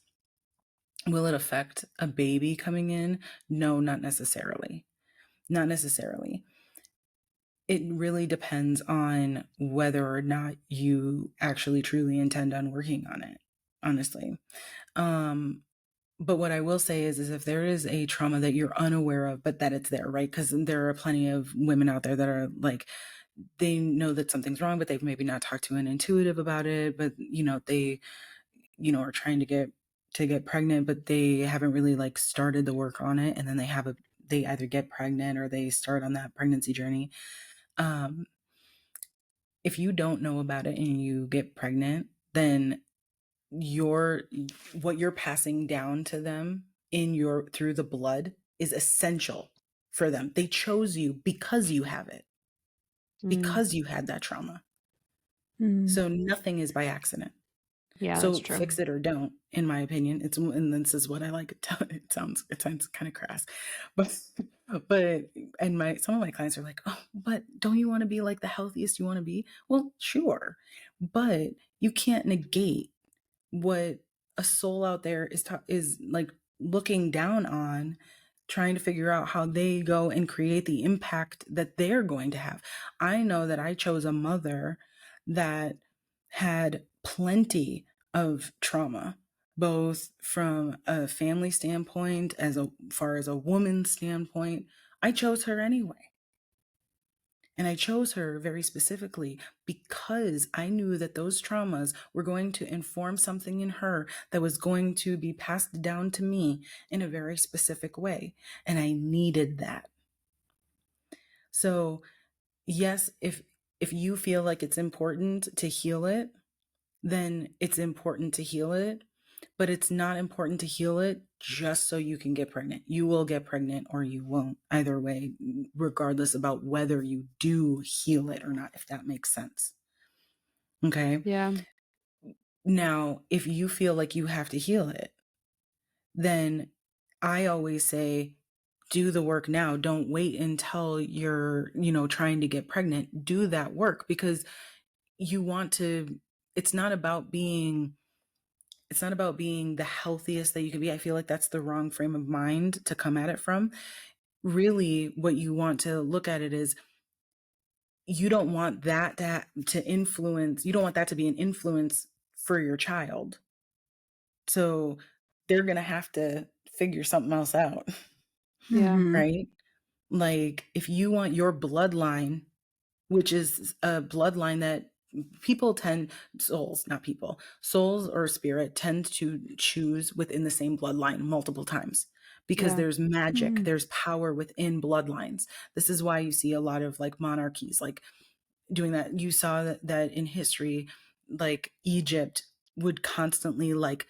affect a baby coming in? No, not necessarily. Not necessarily. It really depends on whether or not you actually truly intend on working on it, honestly. Um, but what I will say is if there is a trauma that you're unaware of, but that it's there, right? Because there are plenty of women out there that are like, they know that something's wrong, but they've maybe not talked to an intuitive about it, but they, are trying to get pregnant, but they haven't really like started the work on it. And then they either get pregnant or they start on that pregnancy journey. Um, if you don't know about it and you get pregnant, then what you're passing down to them through the blood is essential for them. They chose you because you have it, Mm. because you had that trauma. Mm. So nothing is by accident. Yeah, that's So true. fix it or don't, in my opinion. And this is what I like to tell. It sounds kind of crass, but and some of my clients are like, oh, but don't you want to be like the healthiest you want to be? Well, sure, but you can't negate what a soul out there is like looking down on, trying to figure out how they go and create the impact that they're going to have. I know that I chose a mother that had plenty of trauma, both from a family standpoint, as far as a woman's standpoint. I chose her anyway. And I chose her very specifically because I knew that those traumas were going to inform something in her that was going to be passed down to me in a very specific way. And I needed that. So, yes, if you feel like it's important to heal it, then it's important to heal it. But it's not important to heal it just so you can get pregnant. You will get pregnant or you won't, either way, regardless about whether you do heal it or not, if that makes sense. Okay. Yeah. Now, if you feel like you have to heal it, then I always say, do the work now. Don't wait until you're, trying to get pregnant. Do that work because you want to, it's not about being the healthiest that you can be. I feel like that's the wrong frame of mind to come at it from. Really, what you want to look at it is, you don't want that to influence, you don't want that to be an influence for your child. So they're going to have to figure something else out, Yeah. Mhm. right? Like if you want your bloodline, which is a bloodline that souls or spirit tend to choose within the same bloodline multiple times because Yeah. there's magic, Mm. there's power within bloodlines. This is why you see a lot of like monarchies like doing that. You saw that in history, like Egypt would constantly like,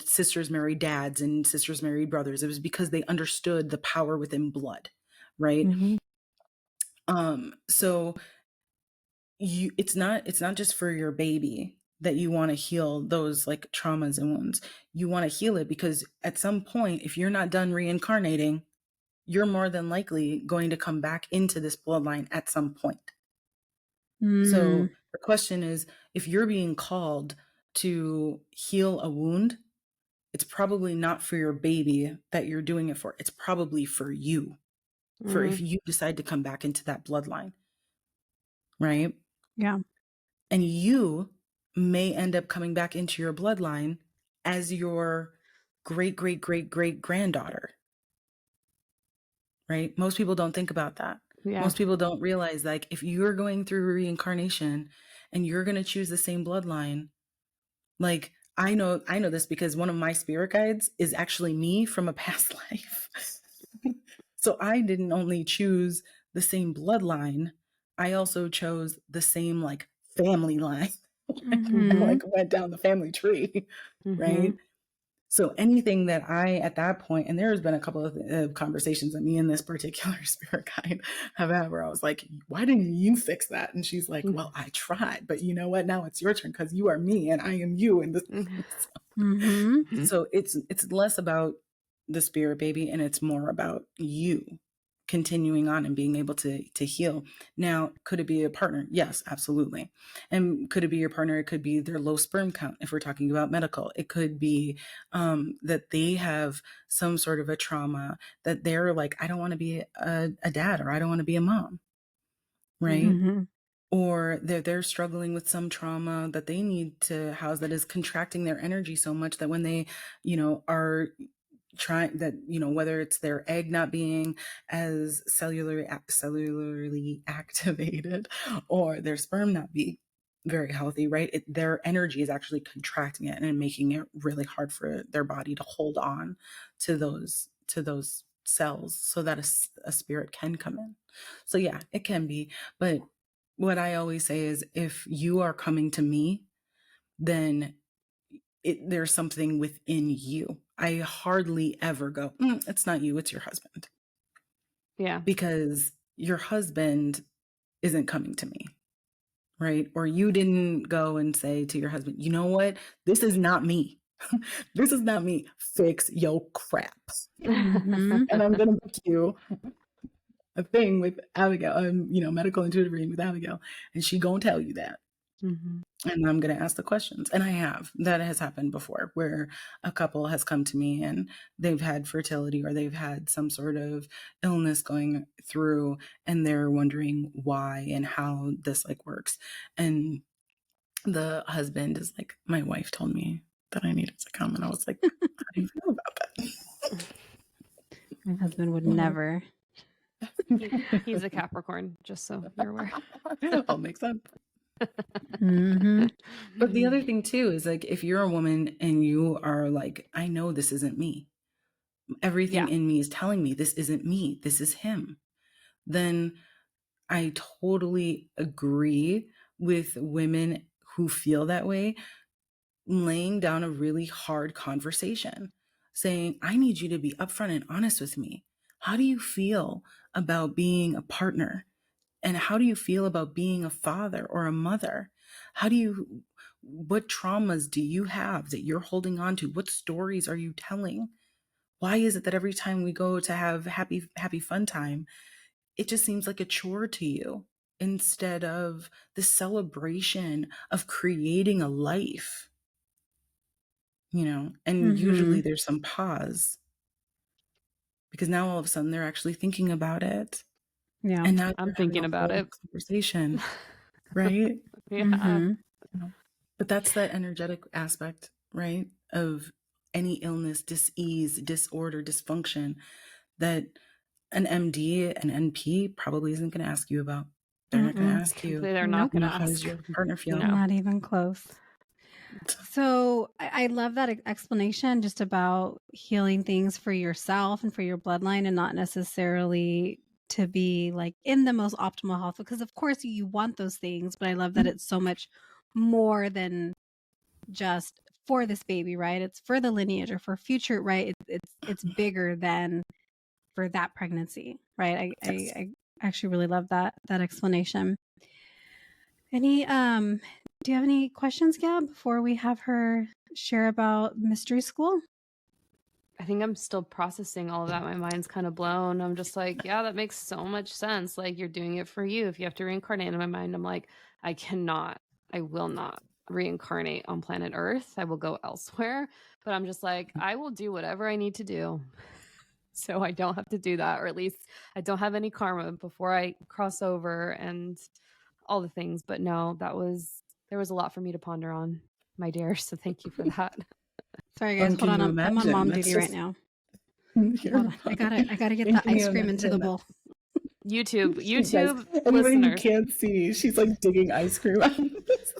sisters marry dads and sisters marry brothers. It was because they understood the power within blood, right? Mhm. So it's not just for your baby that you want to heal those like traumas and wounds. You want to heal it because at some point, if you're not done reincarnating, you're more than likely going to come back into this bloodline at some point. So the question is, if you're being called to heal a wound, it's probably not for your baby that you're doing it for. It's probably for you, for if you decide to come back into that bloodline, right? Yeah. And you may end up coming back into your bloodline as your great, great, great, great granddaughter, right? Most people don't think about that. Yeah. Most people don't realize, like, if you're going through reincarnation and you're going to choose the same bloodline, like, I know this because one of my spirit guides is actually me from a past life. So I didn't only choose the same bloodline, I also chose the same like family line. And like went down the family tree, right? So anything that I, at that point, and there's been a couple of conversations that me and this particular spirit guide have had where I was like, why didn't you fix that? And she's like, well, I tried, but you know what? Now it's your turn because you are me and I am you. And so it's less about the spirit baby and it's more about you continuing on and being able to heal. Now, could it be a partner? Yes, absolutely. And could it be your partner? It could be their low sperm count if we're talking about medical. It could be that they have some sort of a trauma that they're like, I don't want to be a dad or I don't want to be a mom, right? Or they're struggling with some trauma that they need to house that is contracting their energy so much that when they, are trying that, whether it's their egg not being as cellularly activated or their sperm not be very healthy, right? Their energy is actually contracting it and making it really hard for their body to hold on to those cells so that a spirit can come in. So yeah, it can be. But what I always say is if you are coming to me, then there's something within you. I hardly ever go, it's not you, it's your husband. Yeah. Because your husband isn't coming to me, right? Or you didn't go and say to your husband, you know what? This is not me. This is not me. Fix your crap. And I'm going to make you a thing with Abigail, medical intuitive reading with Abigail. And she going to tell you that. And I'm going to ask the questions. And I have. That has happened before where a couple has come to me and they've had fertility or they've had some sort of illness going through and they're wondering why and how this like works. And the husband is like, my wife told me that I needed to come. And I was like, how do you feel about that? My husband would never. He's a Capricorn, just so you're aware. All makes sense. But the other thing too is like if you're a woman and you are like, I know this isn't me, everything in me is telling me this isn't me, this is him, then I totally agree with women who feel that way, laying down a really hard conversation saying, I need you to be upfront and honest with me. How do you feel about being a partner? And how do you feel about being a father or a mother? What traumas do you have that you're holding on to? What stories are you telling? Why is it that every time we go to have happy fun time, it just seems like a chore to you instead of the celebration of creating a life? And usually there's some pause because now all of a sudden they're actually thinking about it. Yeah. And now I'm thinking about it. Conversation, right? Yeah. But that's that energetic aspect, right? Of any illness, dis-ease, disorder, dysfunction that an MD, an NP probably isn't going to ask you about. They're not going to ask you. They're not going to How ask. does your partner feel? No. Not even close. So I love that explanation just about healing things for yourself and for your bloodline and not necessarily to be like in the most optimal health, because of course you want those things, but I love that it's so much more than just for this baby, right? It's for the lineage or for future, right? It's bigger than for that pregnancy, right? Yes. I actually really love that explanation. Any do you have any questions, Gab, before we have her share about mystery school? I think I'm still processing all of that. My mind's kind of blown. I'm just like, yeah, that makes so much sense. Like, you're doing it for you. If you have to reincarnate, in my mind, I'm like, I will not reincarnate on planet Earth. I will go elsewhere. But I'm just like, I will do whatever I need to do so I don't have to do that, or at least I don't have any karma before I cross over and all the things. But no, there was a lot for me to ponder on, my dear. So thank you for that. Sorry guys, hold Can on. you I'm on mom imagine? duty right now. You're Hold on. I gotta get the Can ice you cream into the imagine? bowl. YouTube Guys, anybody who listeners, can't see, she's like digging ice cream out of this.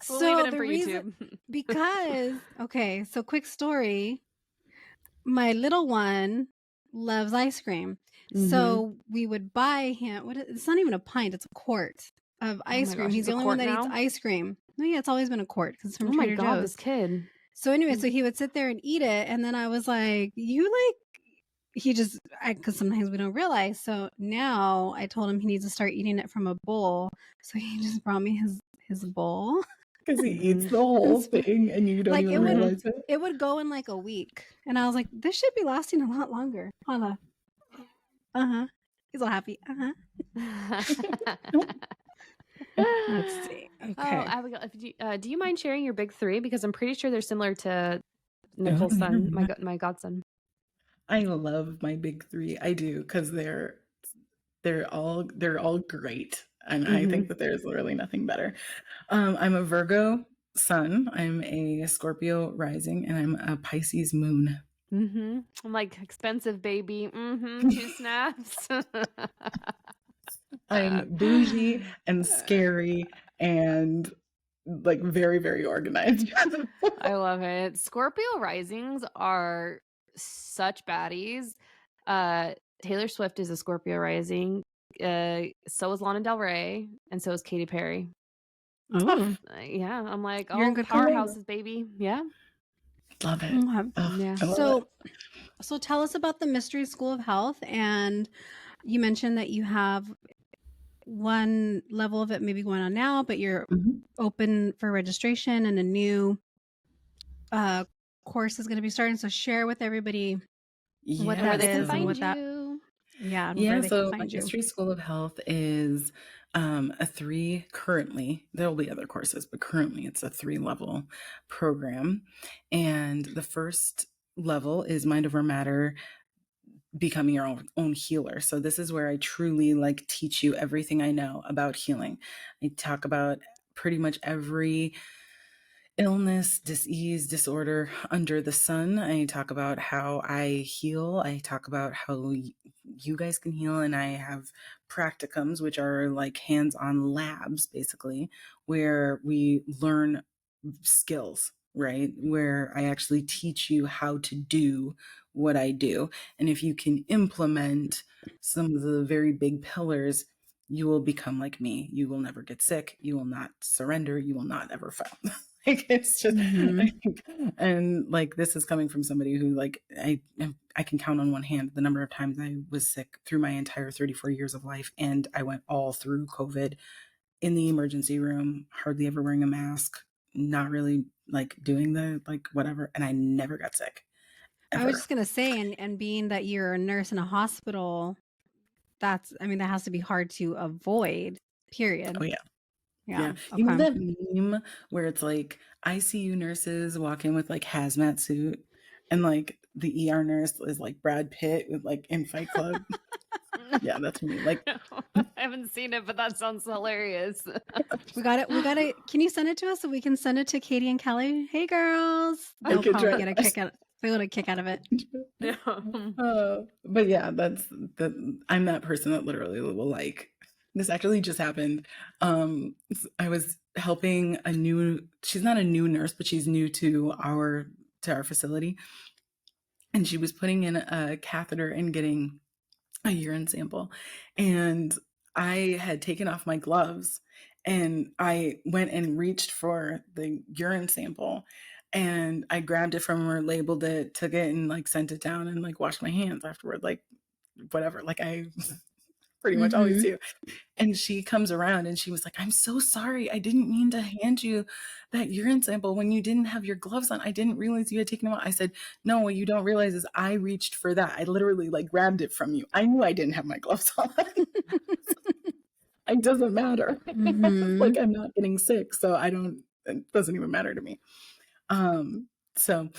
we'll leave So it in the for reason YouTube. because okay, so quick story. My little one loves ice cream. So we would buy him it's not even a pint, it's a quart of Oh ice my cream. gosh, He's it's the a only one quart that eats now? ice cream. No, yeah, it's always been a quart because it's from Oh my Trader God, Joe's. this kid. So anyway, so he would sit there and eat it, and then I was like, because sometimes we don't realize. So now I told him he needs to start eating it from a bowl. So he just brought me his bowl. Because he eats the whole thing and you don't Like even realize it. it would go in like a week, and I was like, this should be lasting a lot longer. Hold on. He's all happy. Let's see. Oh, Okay. Abigail, do you mind sharing your big three? Because I'm pretty sure they're similar to Nichole's son, my godson. I love my big three. I do, because they're all great, and I think that there's literally nothing better. I'm a Virgo sun, I'm a Scorpio rising, and I'm a Pisces moon. I'm like, expensive baby. 2 snaps. I'm bougie and scary and like very, very organized. I love it. Scorpio risings are such baddies. Taylor Swift is a Scorpio rising. So is Lana Del Rey, and so is Katy Perry. Oh, Yeah, I'm like, You're in good powerhouses, baby. Yeah. Love it. okay. Oh, Yeah. I love it. So tell us about the Mystery School of Health, and you mentioned that you have one level of it maybe going on now, but you're open for registration, and a new course is going to be starting. So share with everybody what Yeah, that Where they can is and find what that you. and where yeah. they So can my find you. Mystery School of Health is a 3 currently. There will be other courses, but currently it's a 3-level program, and the first level is Mind Over Matter, becoming your own healer. So this is where I truly like teach you everything I know about healing. I talk about pretty much every illness, disease, disorder under the sun. I talk about how I heal. I talk about how you guys can heal. And I have practicums, which are like hands-on labs, basically, where we learn skills, right? Where I actually teach you how to do what I do. And if you can implement some of the very big pillars, you will become like me. You will never get sick. You will not surrender. You will not ever fail. Like, it's just, and like, this is coming from somebody who, like, I can count on one hand the number of times I was sick through my entire 34 years of life. And I went all through COVID in the emergency room, hardly ever wearing a mask, not really like doing the like whatever. And I never got sick. Ever. I was just going to say, and being that you're a nurse in a hospital, that has to be hard to avoid, period. Oh, yeah. Yeah. You know that meme where it's like ICU nurses walk in with like hazmat suit, and like the ER nurse is like Brad Pitt with like in Fight Club? Yeah, that's me. Like, I haven't seen it, but that sounds hilarious. We got it. Can you send it to us so we can send it to Katie and Kelly? Hey, girls. They'll probably get a kick out. They'll get a kick out of it. But yeah, I'm that person that literally will like. This actually just happened. I was helping she's not a new nurse, but she's new to our facility. And she was putting in a catheter and getting a urine sample. And I had taken off my gloves, and I went and reached for the urine sample, and I grabbed it from her, labeled it, took it, and like sent it down, and like washed my hands afterward, like whatever. Like pretty much always do. And she comes around and she was like, I'm so sorry. I didn't mean to hand you that urine sample when you didn't have your gloves on. I didn't realize you had taken them out. I said, no, what you don't realize is I reached for that. I literally like grabbed it from you. I knew I didn't have my gloves on. It doesn't matter. Like I'm not getting sick. So it doesn't even matter to me. So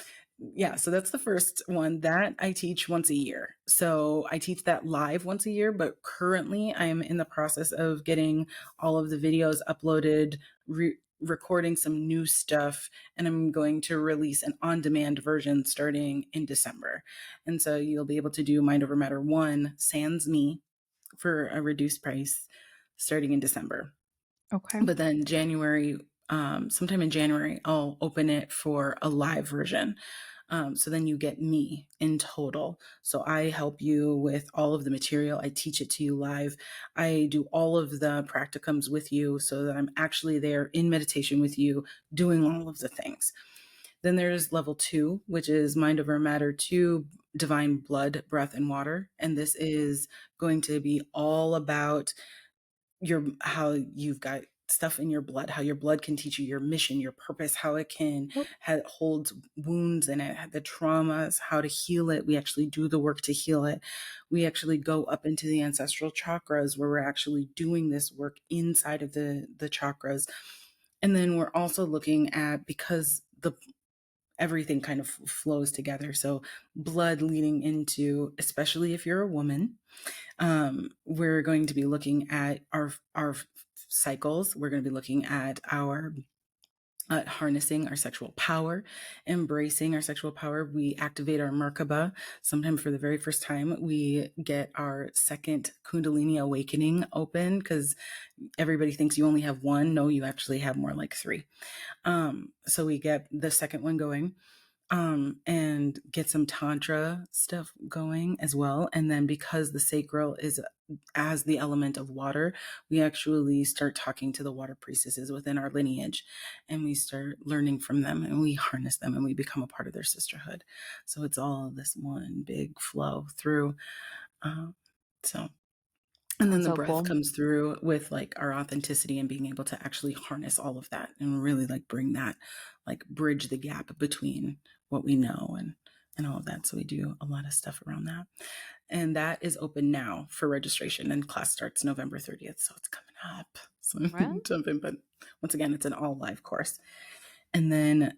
yeah, so that's the first one that I teach once a year. So I teach that live once a year, but currently I'm in the process of getting all of the videos uploaded, recording some new stuff, and I'm going to release an on-demand version starting in December. And so you'll be able to do Mind Over Matter 1 sans me for a reduced price starting in December. Okay. But then sometime in January, I'll open it for a live version. So then you get me in total. So I help you with all of the material. I teach it to you live. I do all of the practicums with you so that I'm actually there in meditation with you, doing all of the things. Then there's level 2, which is Mind Over Matter 2, Divine Blood, Breath, and Water. And this is going to be all about how you've got stuff in your blood, how your blood can teach you your mission, your purpose, how it can hold wounds in it, the traumas, how to heal it. We actually do the work to heal it. We actually go up into the ancestral chakras where we're actually doing this work inside of the chakras. And then we're also looking at, because everything kind of flows together. So blood leading into, especially if you're a woman, we're going to be looking at our cycles. We're going to be looking at our harnessing our sexual power, embracing our sexual power. We activate our Merkaba. Sometimes for the very first time, we get our second Kundalini awakening open, because everybody thinks you only have one. No, you actually have more like 3. So we get the second one going. And get some tantra stuff going as well. And then because the sacral is as the element of water, we actually start talking to the water priestesses within our lineage, and we start learning from them, and we harness them, and we become a part of their sisterhood. So it's all this one big flow through. And then the breath comes through with like our authenticity and being able to actually harness all of that and really like bring that, like bridge the gap between what we know and all of that. So we do a lot of stuff around that. And that is open now for registration, and class starts November 30th. So it's coming up. So jump in. But once again, it's an all live course. And then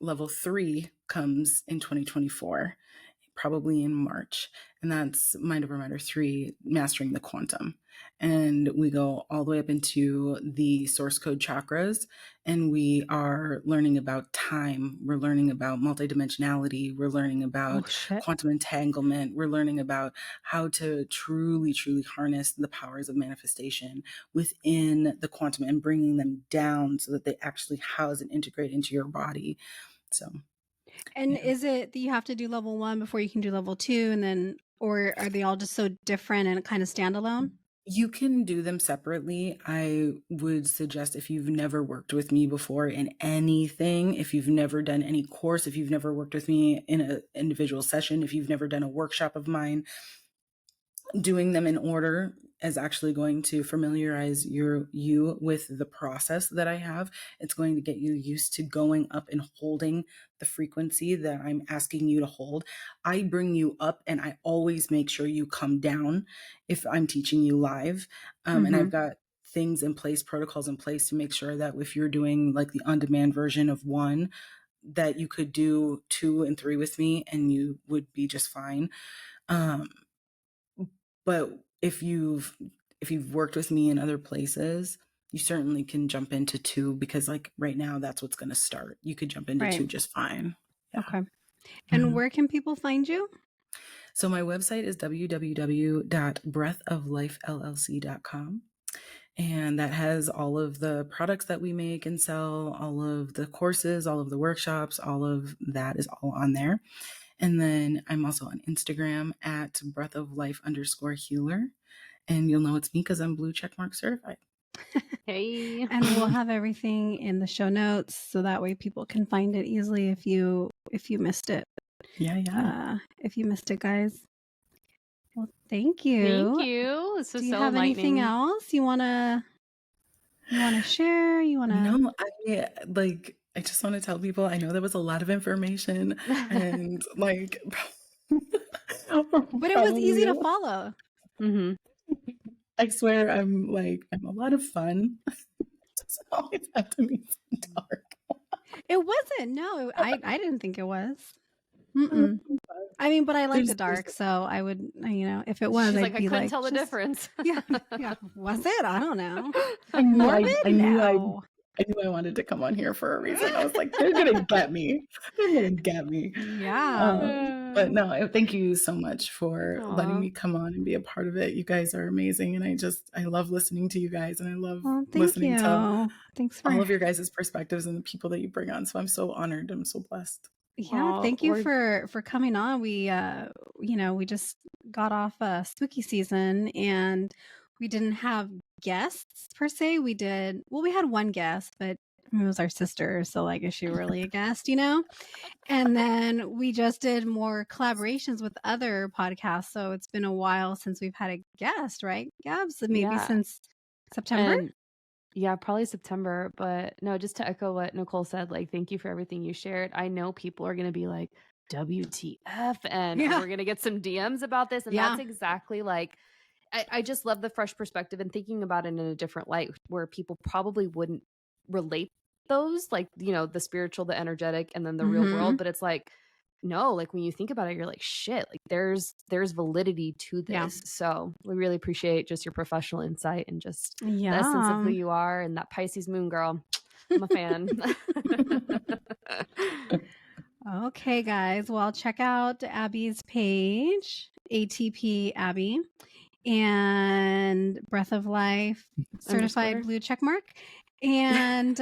level 3 comes in 2024. Probably in March, and that's Mind Over Matter 3, Mastering the Quantum. And we go all the way up into the source code chakras, and we are learning about time. We're learning about multidimensionality. We're learning about quantum entanglement. We're learning about how to truly, truly harness the powers of manifestation within the quantum and bringing them down so that they actually house and integrate into your body. So. And is it that you have to do level 1 before you can do level 2, and then, or are they all just so different and kind of standalone? You can do them separately. I would suggest, if you've never worked with me before in anything, if you've never done any course, if you've never worked with me in an individual session, if you've never done a workshop of mine, doing them in order is actually going to familiarize you with the process that I have. It's going to get you used to going up and holding the frequency that I'm asking you to hold. I bring you up, and I always make sure you come down if I'm teaching you live. And I've got things in place, protocols in place to make sure that if you're doing like the on-demand version of 1, that you could do 2 and 3 with me and you would be just fine. But if you've worked with me in other places, you certainly can jump into 2, because like right now, that's what's going to start. You could jump into 2 just fine. Yeah. Okay. And where can people find you? So my website is www.breathoflifellc.com. And that has all of the products that we make and sell, all of the courses, all of the workshops, all of that is all on there. And then I'm also on Instagram at breathoflife_healer. And you'll know it's me because I'm blue checkmark certified. Hey. And we'll have everything in the show notes, so that way people can find it easily if you missed it. Yeah. If you missed it, guys. Well, thank you. Thank you. This was Do you so have anything enlightening. else you wanna share? You wanna No, I just want to tell people I know there was a lot of information and like But it was easy to probably follow. Mhm. I swear I'm a lot of fun. It doesn't always have to be dark. It wasn't. No, I didn't think it was. Mm-mm. I mean, but I like the dark, so I would, if it was, She's I'd like, I be couldn't like, tell the difference. yeah. Was it? I don't know. I knew Morbid? I knew No. I wanted to come on here for a reason. I was like, they're gonna get me. They're gonna get me. Yeah. But no, thank you so much for letting Aw. me come on and be a part of it. You guys are amazing, and I love listening to you guys, and I love Well, thank listening to you. Thanks for all of your guys' perspectives and the people that you bring on. So I'm so honored. I'm so blessed. Yeah, Aw, thank you for coming on. We we just got off spooky season and we didn't have guests per se. We had one guest, but it was our sister, so like is she really a guest, And then we just did more collaborations with other podcasts. So it's been a while since we've had a guest, right? Gabs, maybe Yeah. since September. And yeah, probably September. But no, just to echo what Nichole said, like, thank you for everything you shared. I know people are going to be like, WTF, and Yeah. we're going to get some DMs about this. And Yeah. that's exactly like, I just love the fresh perspective and thinking about it in a different light where people probably wouldn't relate those, like, the spiritual, the energetic, and then the real world. But it's like, no, like when you think about it, you're like, shit, like there's validity to this. Yeah. So we really appreciate just your professional insight and just the Yeah. essence of who you are and that Pisces moon girl. I'm a fan. Okay, guys. Well, check out Abby's page, ATP Abby, and Breath of Life certified Underscore. blue check mark. And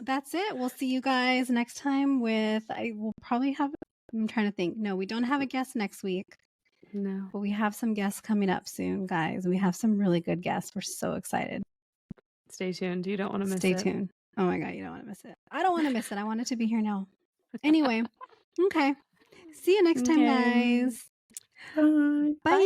that's it. We'll see you guys next time I will probably have, I'm trying to think. No, we don't have a guest next week, No. but we have some guests coming up soon, guys. We have some really good guests. We're so excited. Stay tuned. You don't want to miss Stay it. tuned. Oh my God, you don't want to miss it. I don't want to miss it. I want it to be here now. Anyway, okay. See you next time, Okay. guys. Bye. Bye.